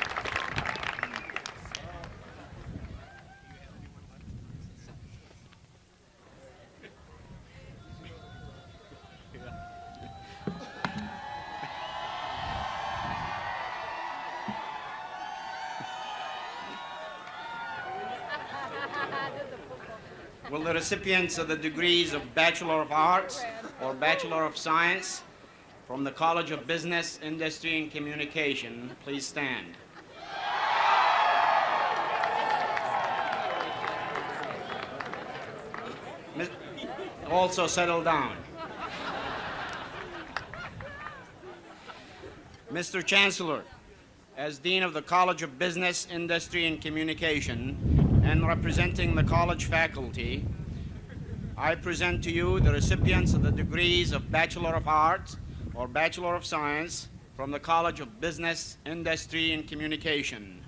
Will the recipients of the degrees of Bachelor of Arts or Bachelor of Science from the College of Business, Industry, and Communication please stand? Also settle down. Mr. Chancellor, as Dean of the College of Business, Industry, and Communication, and representing the college faculty, I present to you the recipients of the degrees of Bachelor of Arts or Bachelor of Science from the College of Business, Industry, and Communication.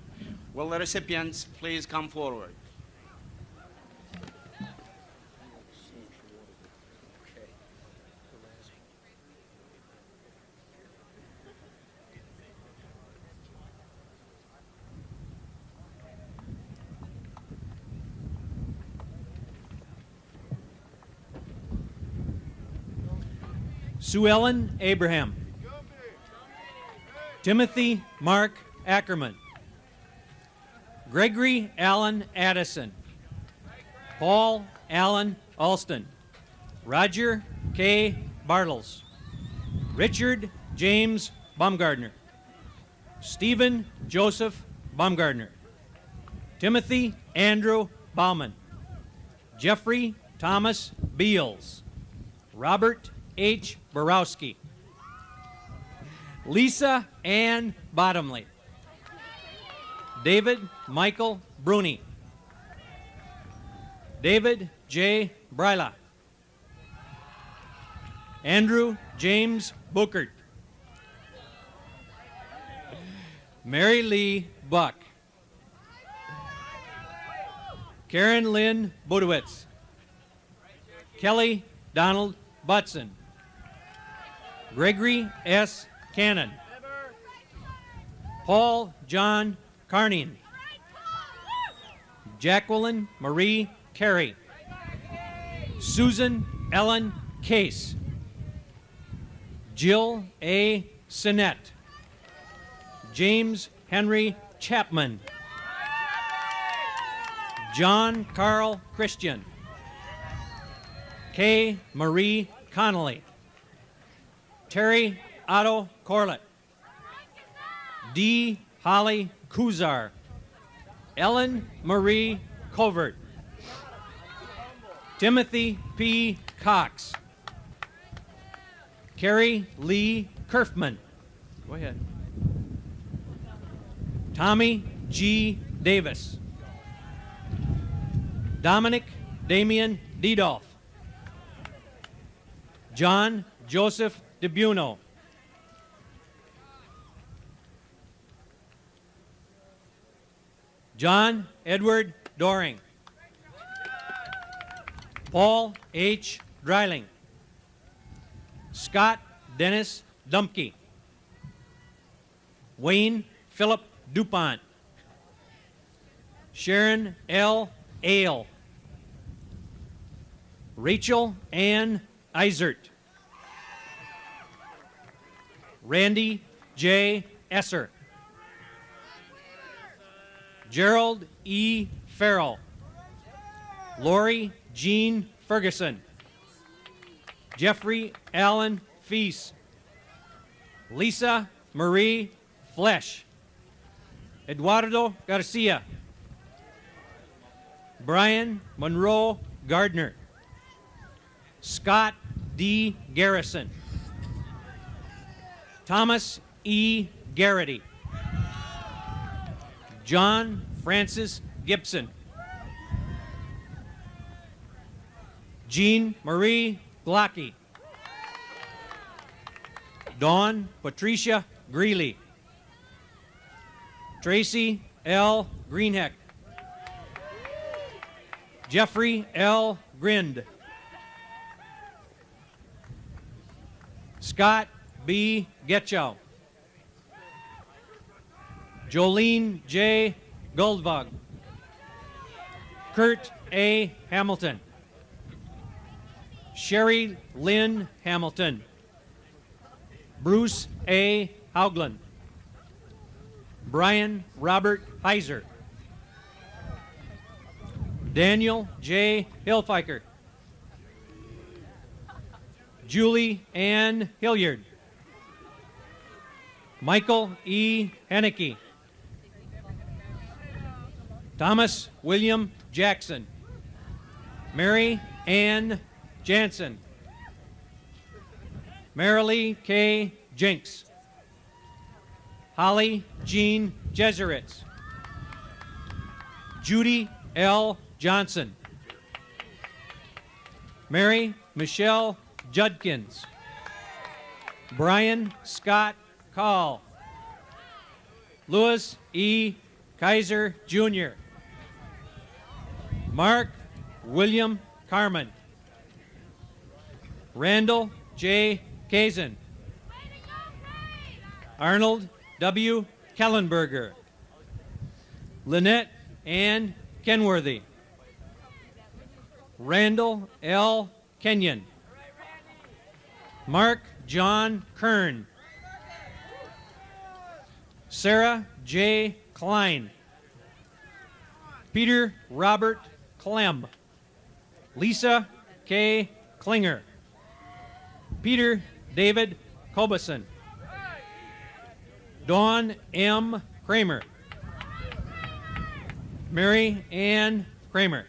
Will the recipients please come forward? Sue Ellen Abraham. Timothy Mark Ackerman. Gregory Allen Addison. Paul Allen Alston. Roger K. Bartles. Richard James Baumgardner. Stephen Joseph Baumgardner. Timothy Andrew Bauman. Jeffrey Thomas Beals. Robert H. Borowski. Lisa Ann Bottomley. David Michael Bruni. David J. Bryla. Andrew James Bookert. Mary Lee Buck. Karen Lynn Budowitz. Kelly Donald Butson. Gregory S. Cannon. Paul John Carney. Jacqueline Marie Carey. Susan Ellen Case. Jill A. Sinnett. James Henry Chapman. John Carl Christian. Kay Marie Connolly. Terry Otto Corlett. D. Holly Kuzar. Ellen Marie Covert. Timothy P. Cox. Carrie Lee Kerfman. Go ahead. Tommy G. Davis. Dominic Damian Dedolf. John Joseph DeBuno. John Edward Doring. Paul H. Dreiling. Scott Dennis Dumpke. Wayne Philip DuPont. Sharon L. Ale. Rachel Ann Eisert. Randy J. Esser. Gerald E. Farrell. Lori Jean Ferguson. Jeffrey Allen Feast. Lisa Marie Flesh. Eduardo Garcia. Brian Monroe Gardner. Scott D. Garrison. Thomas E. Garrity. John Francis Gibson. Jean Marie Glocky. Dawn Patricia Greeley. Tracy L. Greenheck. Jeffrey L. Grind. Scott B. Getchow. Jolene J. Goldvog, Kurt A. Hamilton, Sherry Lynn Hamilton, Bruce A. Haugland, Brian Robert Heiser, Daniel J. Hilfiker, Julie Ann Hilliard, Michael E. Henneke, Thomas William Jackson, Mary Ann Jansen, Marilee K. Jenks, Holly Jean Jeseritz, Judy L. Johnson, Mary Michelle Judkins, Brian Scott Call, Louis E. Kaiser Jr., Mark William Carmen, Randall J. Kazin, Arnold W. Kellenberger, Lynette Ann Kenworthy, Randall L. Kenyon, Mark John Kern, Sarah J. Klein, Peter Robert Clem, Lisa K. Klinger, Peter David Kobeson, Dawn M. Kramer, Mary Ann Kramer,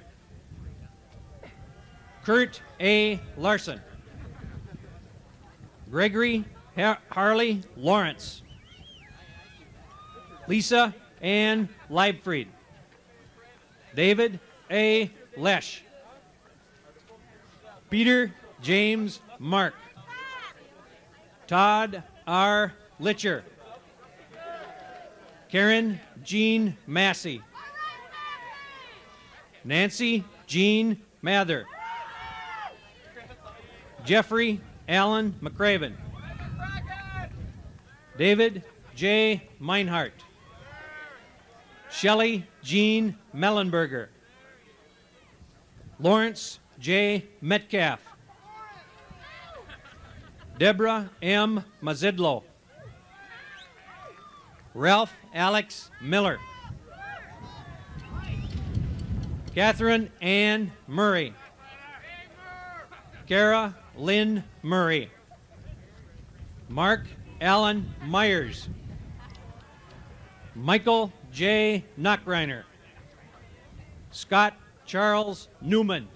Kurt A. Larson, Gregory Harley Lawrence, Lisa Ann Leibfried, David A. Lesh, Peter James Mark, Todd R. Litcher, Karen Jean Massey, Nancy Jean Mather, Jeffrey Allen McCraven, David J. Meinhardt, Shelley Jean Mellenberger, Lawrence J. Metcalf, Deborah M. Mazidlo, Ralph Alex Miller, Catherine Ann Murray, Kara Lynn Murray, Mark Allen Myers, Michael J. Knockreiner, Scott Charles Newman,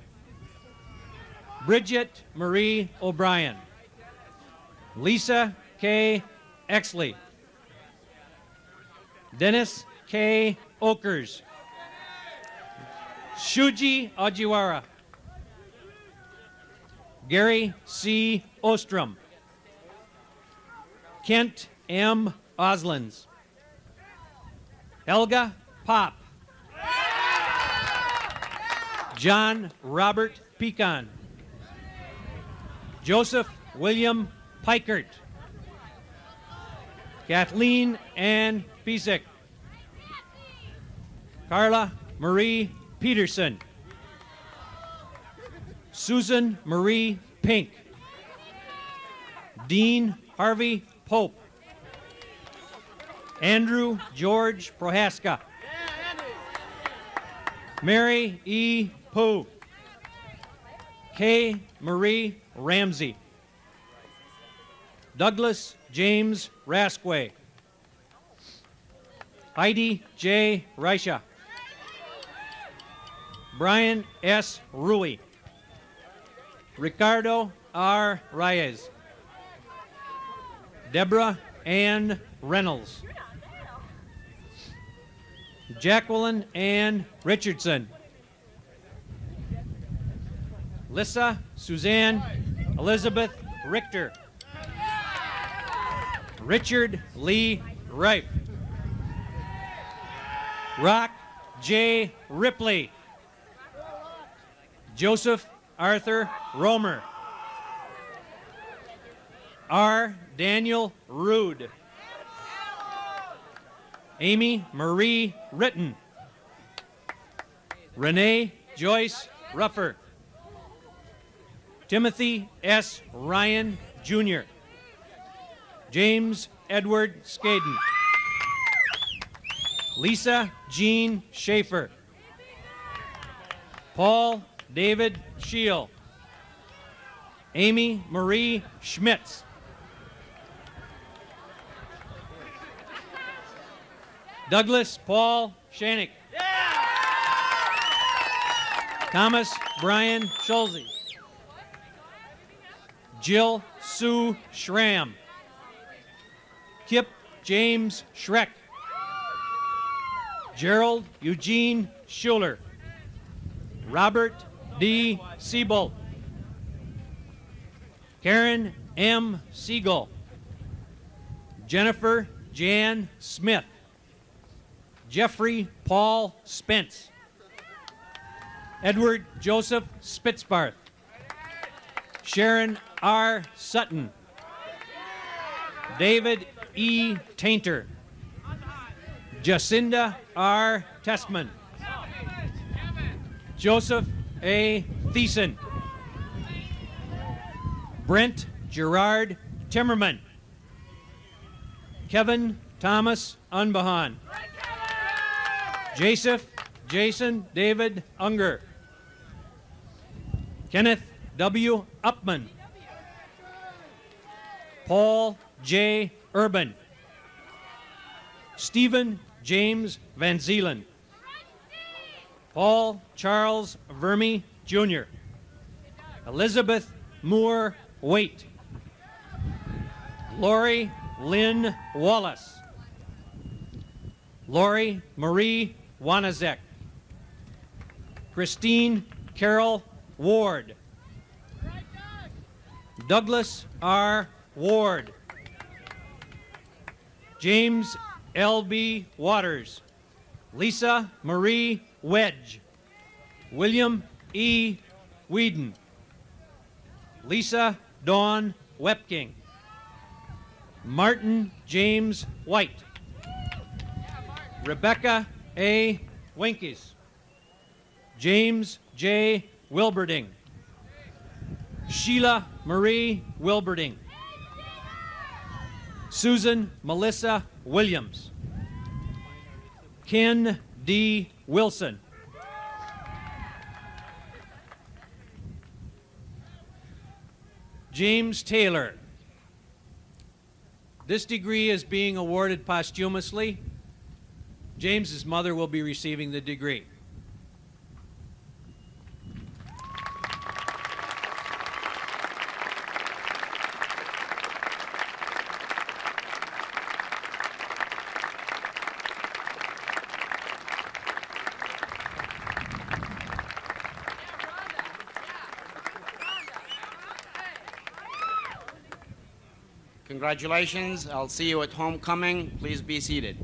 Bridget Marie O'Brien, Lisa K. Exley, Dennis K. Okers, Shuji Ojiwara, Gary C. Ostrom, Kent M. Oslands, Helga Pop, John Robert Pecan, Joseph William Pikert, Kathleen Ann Pisek, Carla Marie Peterson, Susan Marie Pink, Dean Harvey Pope, Andrew George Prohaska, Mary E. Poe, Kay Marie Ramsey, Douglas James Rasquay, Heidi J. Reisha, Brian S. Rui, Ricardo R. Reyes, Deborah Ann Reynolds, Jacqueline Ann Richardson, Lissa Suzanne Elizabeth Richter, Richard Lee Ripe, Rock J. Ripley, Joseph Arthur Romer, R. Daniel Rude, Amy Marie Ritten. Renee Joyce Ruffer. Timothy S. Ryan, Jr. James Edward Skaden. Lisa Jean Schaefer. Paul David Scheel. Amy Marie Schmitz. Douglas Paul Shanik. Thomas Brian Schulze. Jill Sue Schramm. Kip James Schreck. Gerald Eugene Schuler. Robert D. Siebold. Karen M. Siegel. Jennifer Jan Smith. Jeffrey Paul Spence. Edward Joseph Spitzbarth. Sharon R. Sutton. David E. Tainter. Jacinda R. Tessman. Joseph A. Thiessen. Brent Gerard Timmerman. Kevin Thomas Unbehan. Jason David Unger. Kenneth W. Upman. Paul J. Urban. Stephen James Van Zeelen. Paul Charles Verme, Jr. Elizabeth Moore Waite. Lori Lynn Wallace. Lori Marie Wanazek. Christine Carol Ward. Douglas R. Ward. James L.B. Waters. Lisa Marie Wedge. William E. Whedon. Lisa Dawn Wepking. Martin James White. Rebecca A. Winkies. James J. Wilberding. Sheila Marie Wilberding. Susan Melissa Williams. Ken D. Wilson. James Taylor. This degree is being awarded posthumously. James's mother will be receiving the degree. Congratulations. I'll see you at homecoming. Please be seated.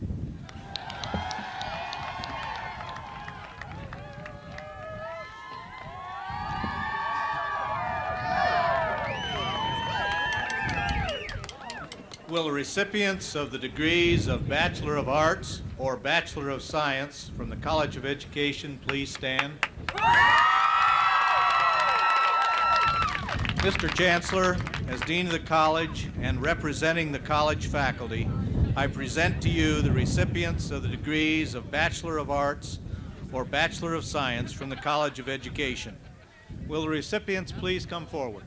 Will the recipients of the degrees of Bachelor of Arts or Bachelor of Science from the College of Education please stand? Mr. Chancellor, as Dean of the College and representing the college faculty, I present to you the recipients of the degrees of Bachelor of Arts or Bachelor of Science from the College of Education. Will the recipients please come forward?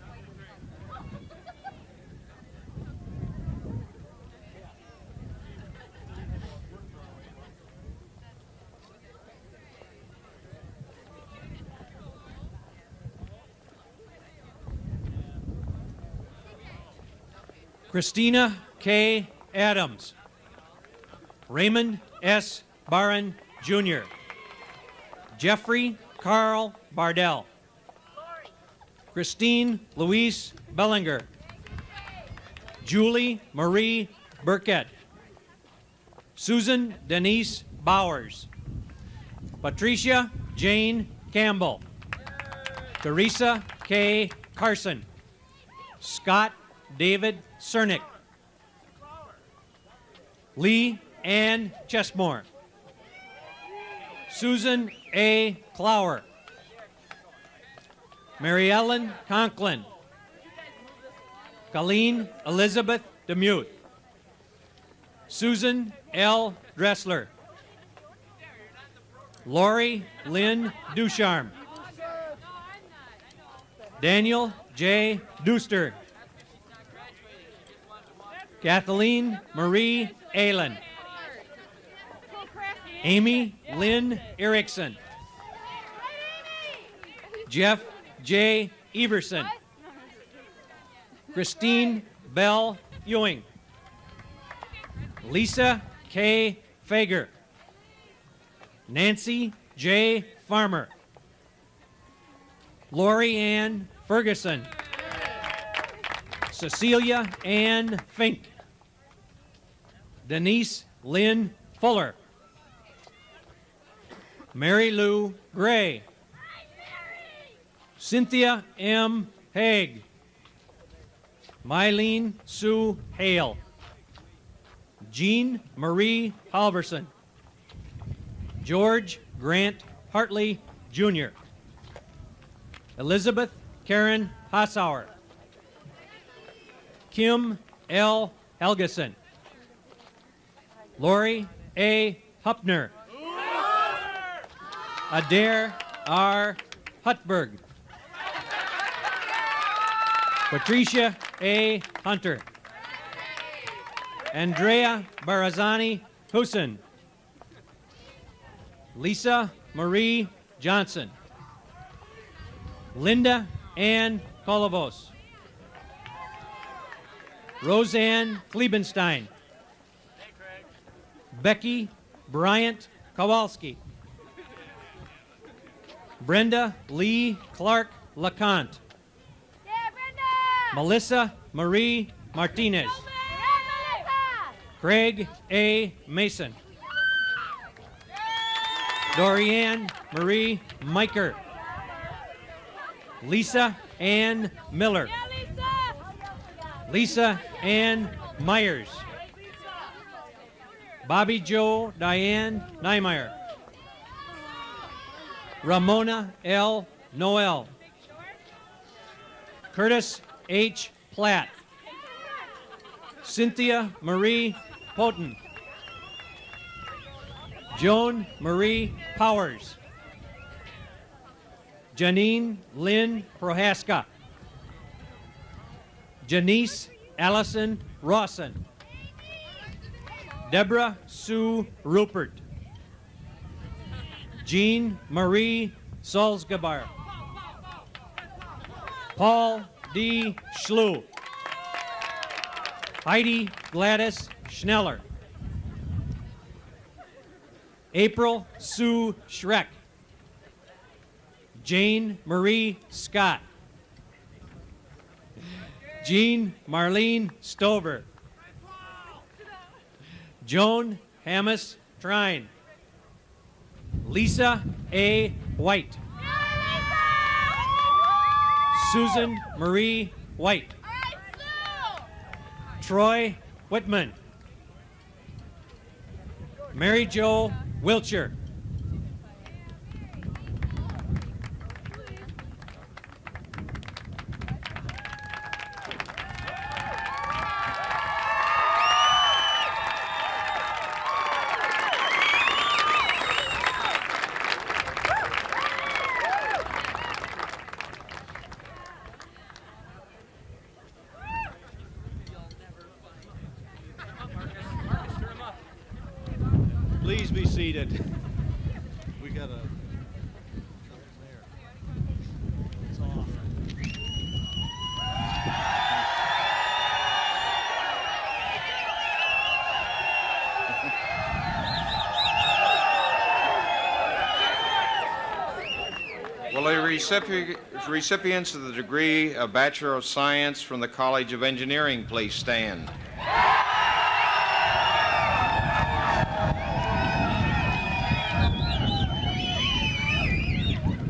Christina K. Adams. Raymond S. Barron, Jr. Jeffrey Carl Bardell. Christine Louise Bellinger. Julie Marie Burkett. Susan Denise Bowers. Patricia Jane Campbell. Teresa K. Carson. Scott David Cernick. Lee Ann Chesmore. Susan A. Clower. Mary Ellen Conklin. Colleen Elizabeth Demuth. Susan L. Dressler. Lori Lynn Ducharme. Daniel J. Duster. Kathleen Marie Aylen. Amy Lynn Erickson. Jeff J. Everson. Christine Bell Ewing. Lisa K. Fager. Nancy J. Farmer. Lori Ann Ferguson. Cecilia Ann Fink. Denise Lynn Fuller. Mary Lou Gray. Cynthia M. Haig. Mylene Sue Hale. Jean Marie Halverson. George Grant Hartley, Jr. Elizabeth Karen Hassauer. Kim L. Helgeson. Lori A. Hupner. Adair R. Hutberg. Patricia A. Hunter. Andrea Barazani Husin. Lisa Marie Johnson. Linda Ann Kolovos. Roseanne Klebenstein. Becky Bryant Kowalski. Brenda Lee Clark LeConte. Melissa Marie Martinez. Craig A. Mason. Dorianne Marie Miker. Lisa Ann Miller. Lisa Ann Myers. Bobby Joe Diane Niemeyer. Ramona L. Noel. Curtis H. Platt. Cynthia Marie Poten. Joan Marie Powers. Janine Lynn Prohaska. Janice Allison Rawson. Deborah Sue Rupert. Jean Marie Salzgeber. Paul D. Schlu. Heidi Gladys Schneller. April Sue Schreck. Jane Marie Scott. Jean Marlene Stover. Joan Hammis Trine. Lisa A. White. Susan Marie White. Troy Whitman. Mary Jo Wiltshire. Please be seated. We got a... It's off. Will the recipients of the degree of Bachelor of Science from the College of Engineering please stand?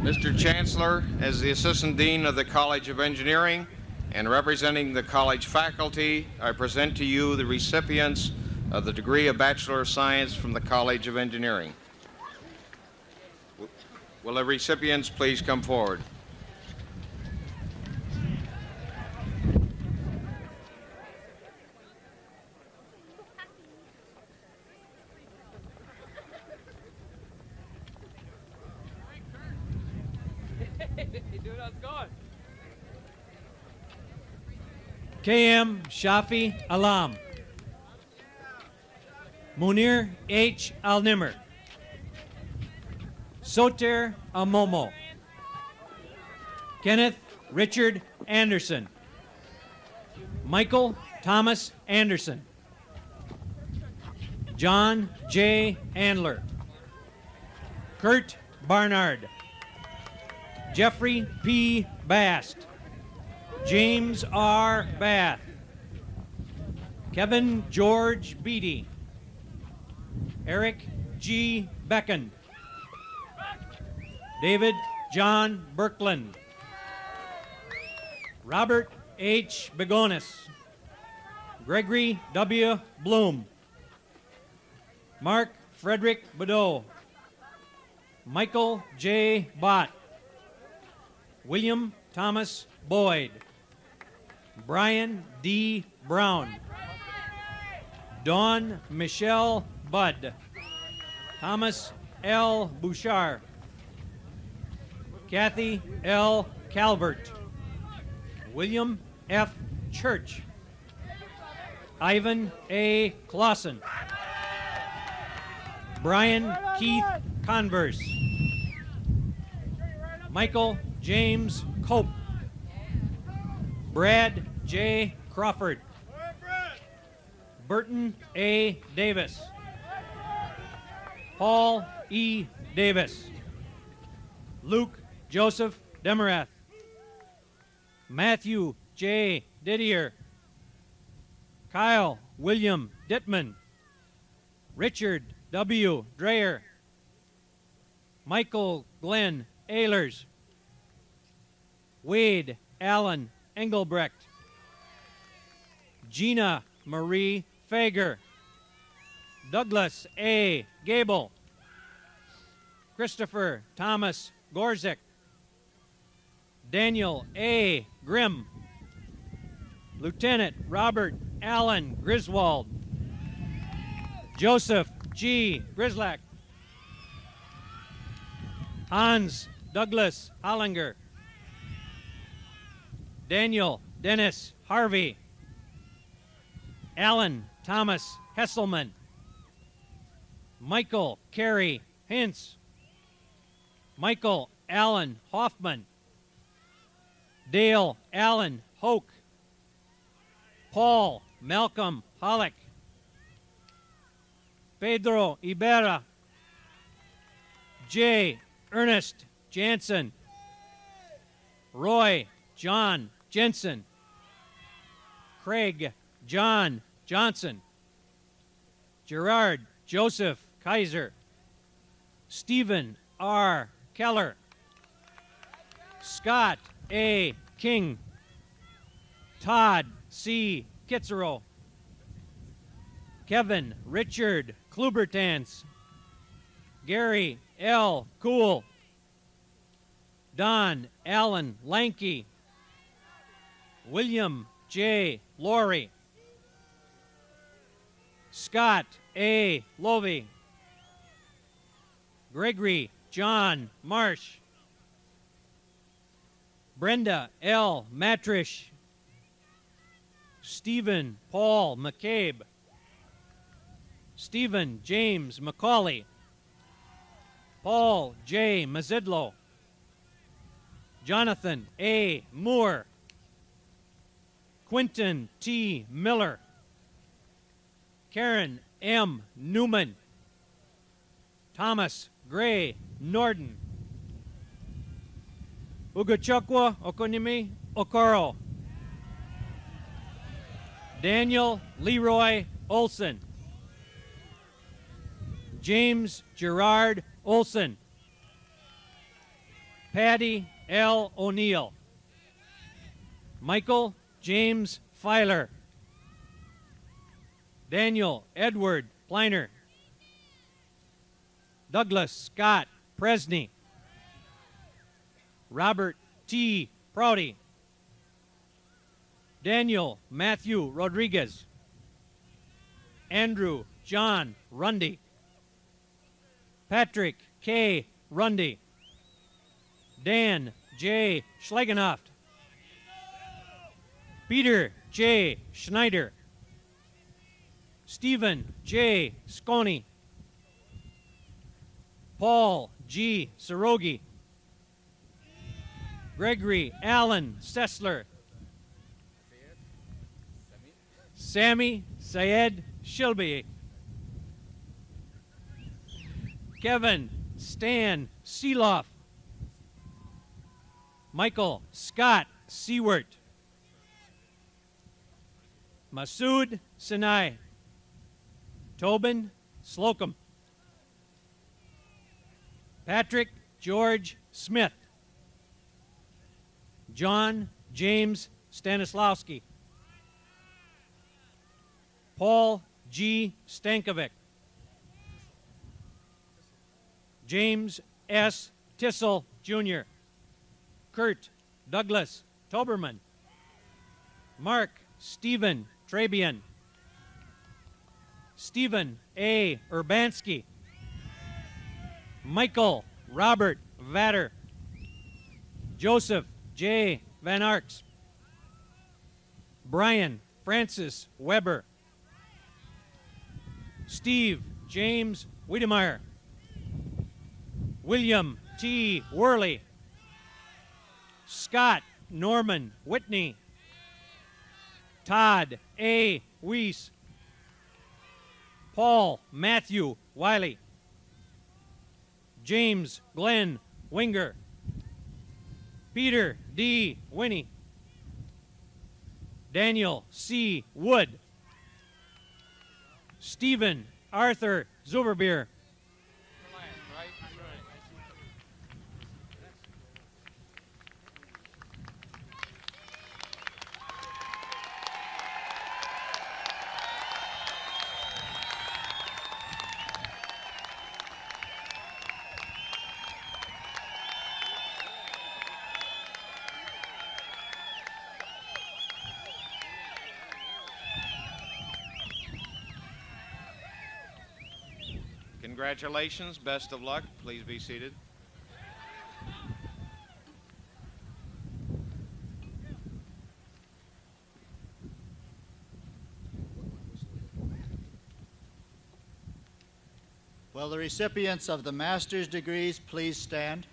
Mr. Chancellor, as the Assistant Dean of the College of Engineering and representing the college faculty, I present to you the recipients of the degree of Bachelor of Science from the College of Engineering. Will the recipients please come forward? KM Shafi Alam. Munir H. Al-Nimr. Soter Amomo. Kenneth Richard Anderson. Michael Thomas Anderson. John J. Andler. Kurt Barnard. Jeffrey P. Bast. James R. Bath. Kevin George Beatty. Eric G. Becken. David John Birkland. Robert H. Begonis. Gregory W. Bloom. Mark Frederick Badeau. Michael J. Bott. William Thomas Boyd. Brian D. Brown. Dawn Michelle Budd. Thomas L. Bouchard. Kathy L. Calvert. William F. Church. Ivan A. Clausen. Brian Keith Converse. Michael James Cope. Brad J. Crawford. Burton A. Davis. Paul E. Davis. Luke Joseph Demarath. Matthew J. Didier. Kyle William Dittman. Richard W. Dreyer. Michael Glenn Ehlers. Wade Allen Engelbrecht. Gina Marie Fager. Douglas A. Gable. Christopher Thomas Gorzik. Daniel A. Grimm. Lieutenant Robert Allen Griswold. Joseph G. Grislak. Hans Douglas Hollinger. Daniel Dennis Harvey. Alan Thomas Hesselman. Michael Carey Hintz. Michael Allen Hoffman. Dale Allen Hoke. Paul Malcolm Hollick. Pedro Iberra. J. Ernest Jansen. Roy John Jensen. Craig John Johnson. Gerard Joseph Kaiser. Stephen R. Keller. Scott A. King. Todd C. Kitzero. Kevin Richard Klubertans. Gary L. Cool. Don Allen Lanky. William J. Laurie. Scott A. Lovey. Gregory John Marsh. Brenda L. Matrish. Stephen Paul McCabe. Stephen James McCauley. Paul J. Mazidlo. Jonathan A. Moore. Quinton T. Miller. Karen M. Newman. Thomas Gray Norden. Ugachukwa Okonimi Okoro. Daniel Leroy Olson. James Gerard Olson. Patty L. O'Neill. Michael James Filer. Daniel Edward Pliner. Douglas Scott Presney. Robert T. Prouty. Daniel Matthew Rodriguez. Andrew John Rundy. Patrick K. Rundy. Dan J. Schlegenhoft. Peter J. Schneider. Stephen J. Sconey. Paul G. Sirogi. Gregory Allen Sessler. Sammy Syed Shilby. Kevin Stan Seeloff. Michael Scott Seward. Masood Sinai. Tobin Slocum. Patrick George Smith. John James Stanislawski. Paul G. Stankovic. James S. Tissell, Jr. Kurt Douglas Toberman. Mark Stephen Trabian. Stephen A. Urbanski. Michael Robert Vatter. Joseph J. Van Arks. Brian Francis Weber. Steve James Wiedemeyer. William T. Worley. Scott Norman Whitney. Todd A. Weiss. Paul Matthew Wiley. James Glenn Winger. Peter D. Winnie. Daniel C. Wood. Stephen Arthur Zuberbier. Congratulations, best of luck. Please be seated. Will the recipients of the master's degrees please stand?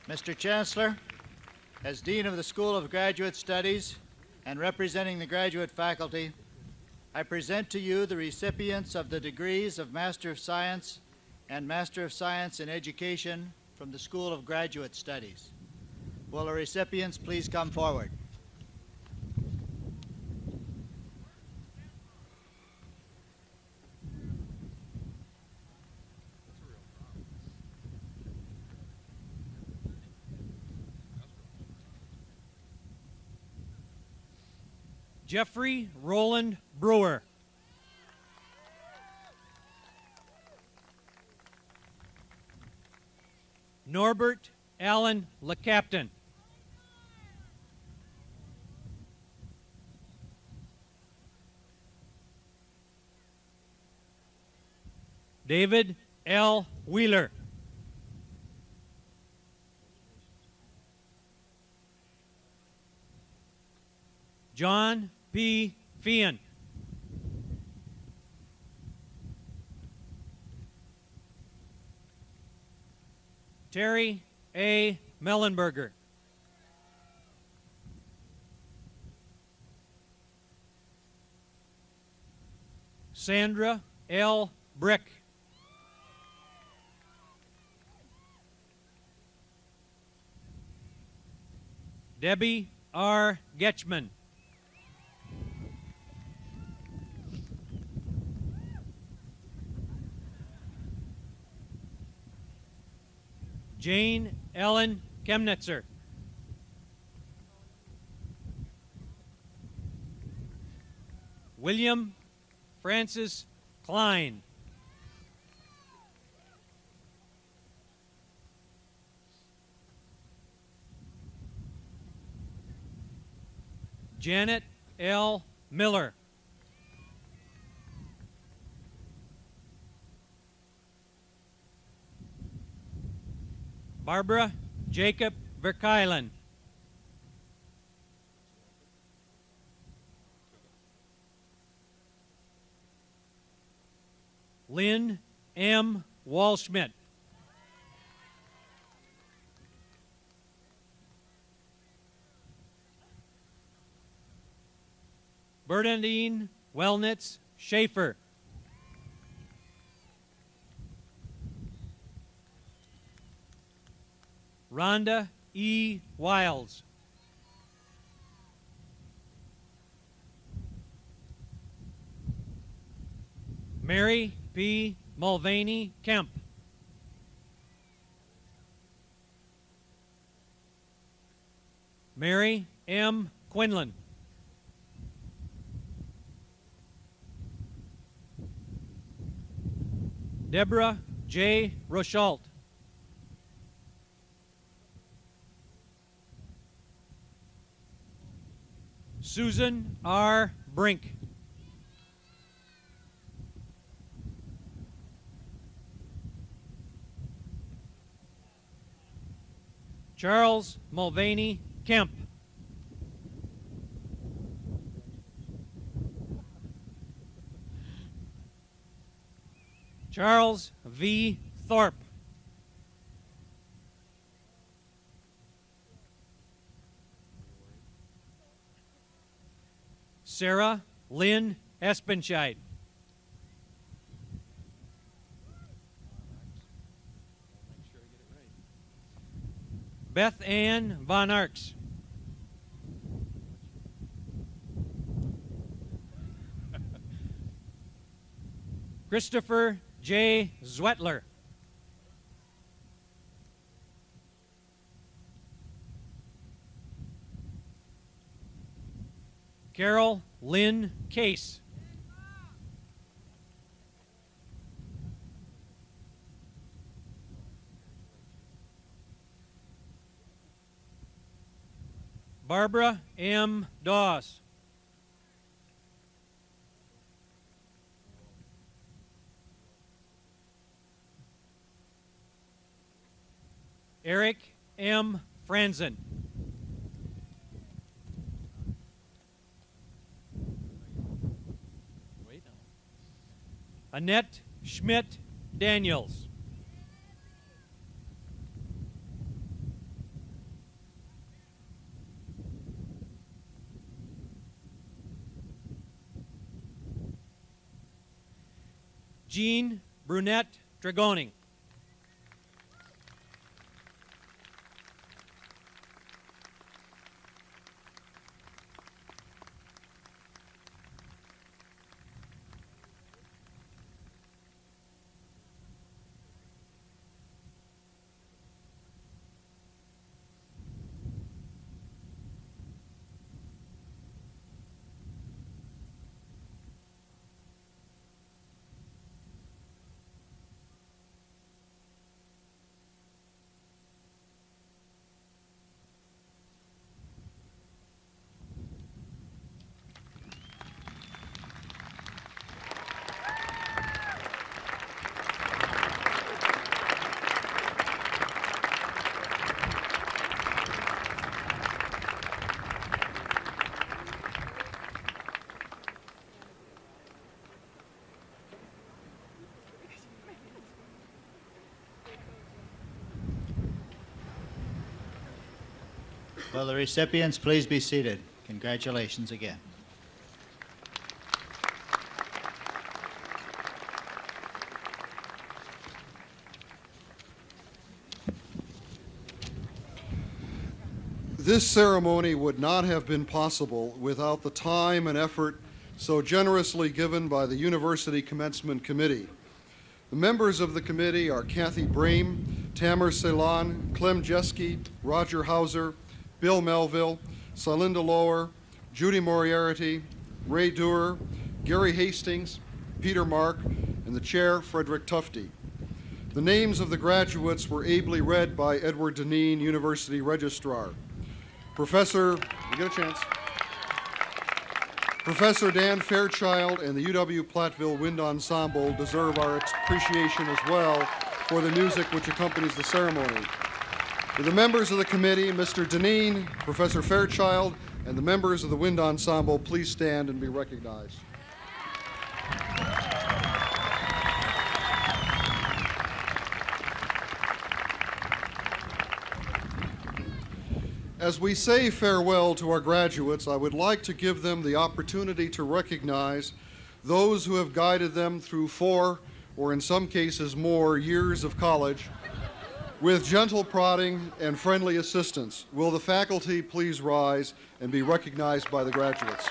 Mr. Chancellor, as Dean of the School of Graduate Studies and representing the graduate faculty, I present to you the recipients of the degrees of Master of Science and Master of Science in Education from the School of Graduate Studies. Will the recipients please come forward? Jeffrey Roland Brewer. Norbert Allen LeCaptain. David L. Wheeler. John P. Feehan. Terry A. Mellenberger. Sandra L. Brick. Debbie R. Getchman. Jane Ellen Chemnitzer. William Francis Klein. Janet L. Miller. Barbara Jacob Verkeilen. Lynn M. Walschmidt. Bernadine Wellnitz Schaefer. Rhonda E. Wiles. Mary P. Mulvaney Kemp. Mary M. Quinlan. Deborah J. Rochalt. Susan R. Brink. Charles Mulvaney Kemp. Charles V. Thorpe. Sarah Lynn Espenscheid. Beth Ann Von Arks. Christopher J. Zwetler. Carol Lynn Case. Barbara M. Doss. Eric M. Franzen. Annette Schmidt Daniels. Jean Brunette Dragoning. Will the recipients please be seated? Congratulations again. This ceremony would not have been possible without the time and effort so generously given by the University Commencement Committee. The members of the committee are Kathy Brame, Tamer Ceylon, Clem Jeske, Roger Hauser, Bill Melville, Salinda Lower, Judy Moriarty, Ray Doer, Gary Hastings, Peter Mark, and the chair, Frederick Tufte. The names of the graduates were ably read by Edward Deneen, University Registrar. Professor, you get a chance. Professor Dan Fairchild and the UW-Platteville Wind Ensemble deserve our appreciation as well for the music which accompanies the ceremony. Will the members of the committee, Mr. Deneen, Professor Fairchild, and the members of the Wind Ensemble please stand and be recognized. As we say farewell to our graduates, I would like to give them the opportunity to recognize those who have guided them through 4, or in some cases more, years of college with gentle prodding and friendly assistance. Will the faculty please rise and be recognized by the graduates?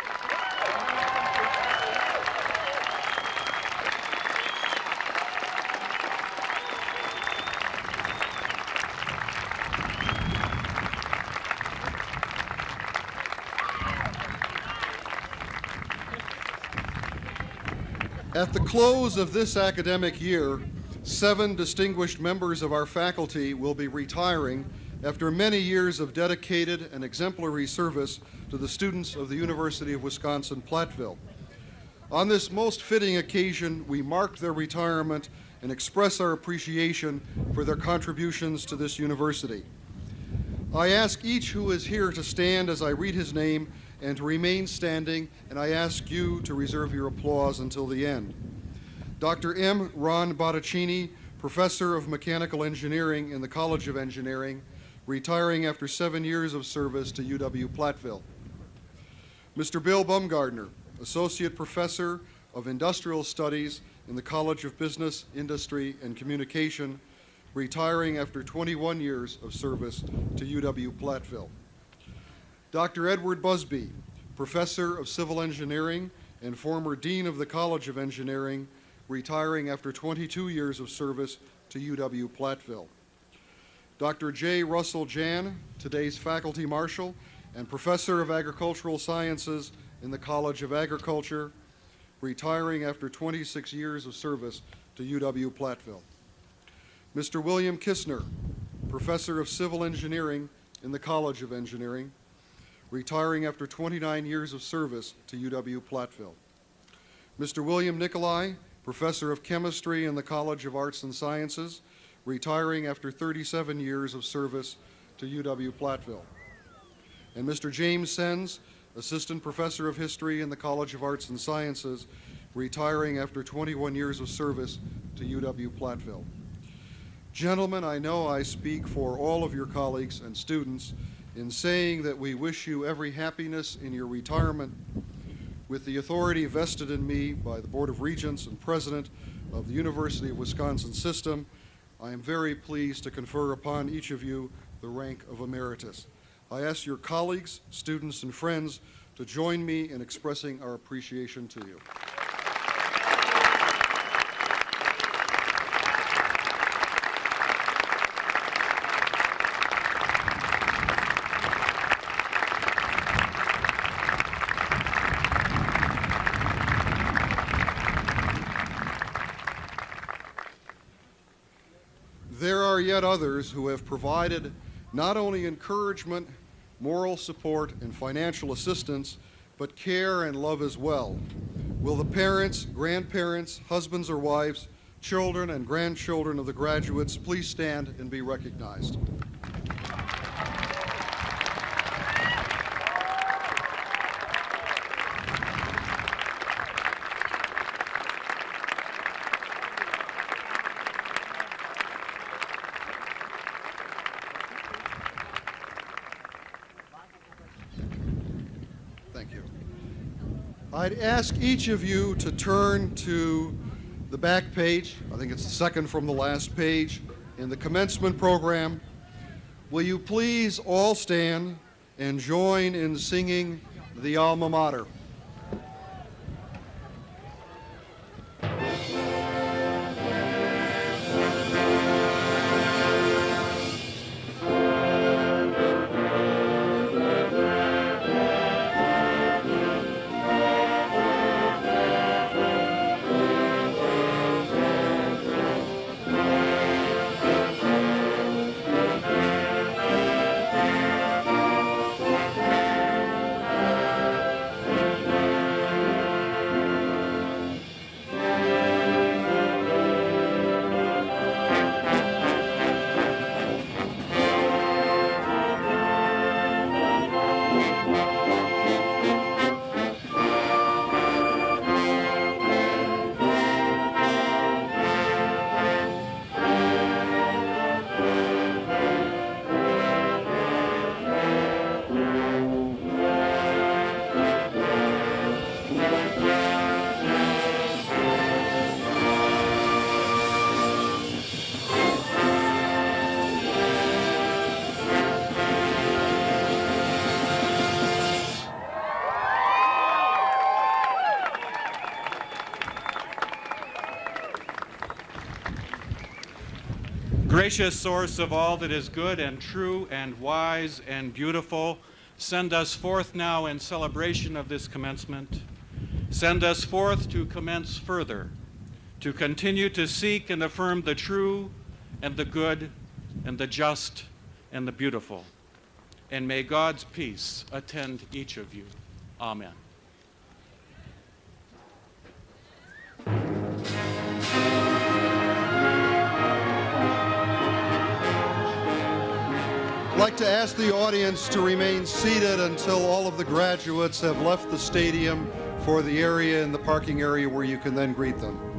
At the close of this academic year, 7 distinguished members of our faculty will be retiring after many years of dedicated and exemplary service to the students of the University of Wisconsin-Platteville. On this most fitting occasion, we mark their retirement and express our appreciation for their contributions to this university. I ask each who is here to stand as I read his name and to remain standing, and I ask you to reserve your applause until the end. Dr. M. Ron Bottacini, Professor of Mechanical Engineering in the College of Engineering, retiring after 7 years of service to UW-Platteville. Mr. Bill Bumgardner, Associate Professor of Industrial Studies in the College of Business, Industry, and Communication, retiring after 21 years of service to UW-Platteville. Dr. Edward Busby, Professor of Civil Engineering and former Dean of the College of Engineering, retiring after 22 years of service to UW-Platteville. Dr. J. Russell Jan, today's Faculty Marshal and Professor of Agricultural Sciences in the College of Agriculture, retiring after 26 years of service to UW-Platteville. Mr. William Kistner, Professor of Civil Engineering in the College of Engineering, retiring after 29 years of service to UW-Platteville. Mr. William Nicolai, Professor of Chemistry in the College of Arts and Sciences, retiring after 37 years of service to UW-Platteville. And Mr. James Sens, Assistant Professor of History in the College of Arts and Sciences, retiring after 21 years of service to UW-Platteville. Gentlemen, I know I speak for all of your colleagues and students in saying that we wish you every happiness in your retirement. With the authority vested in me by the Board of Regents and President of the University of Wisconsin System, I am very pleased to confer upon each of you the rank of Emeritus. I ask your colleagues, students, and friends to join me in expressing our appreciation to you. There are yet others who have provided not only encouragement, moral support, and financial assistance, but care and love as well. Will the parents, grandparents, husbands or wives, children and grandchildren of the graduates please stand and be recognized? Thank you. I'd ask each of you to turn to the back page. I think it's the second from the last page in the commencement program. Will you please all stand and join in singing the alma mater? Gracious source of all that is good and true and wise and beautiful, send us forth now in celebration of this commencement. Send us forth to commence further, to continue to seek and affirm the true and the good and the just and the beautiful. And may God's peace attend each of you. Amen. I'd like to ask the audience to remain seated until all of the graduates have left the stadium for the area in the parking area where you can then greet them.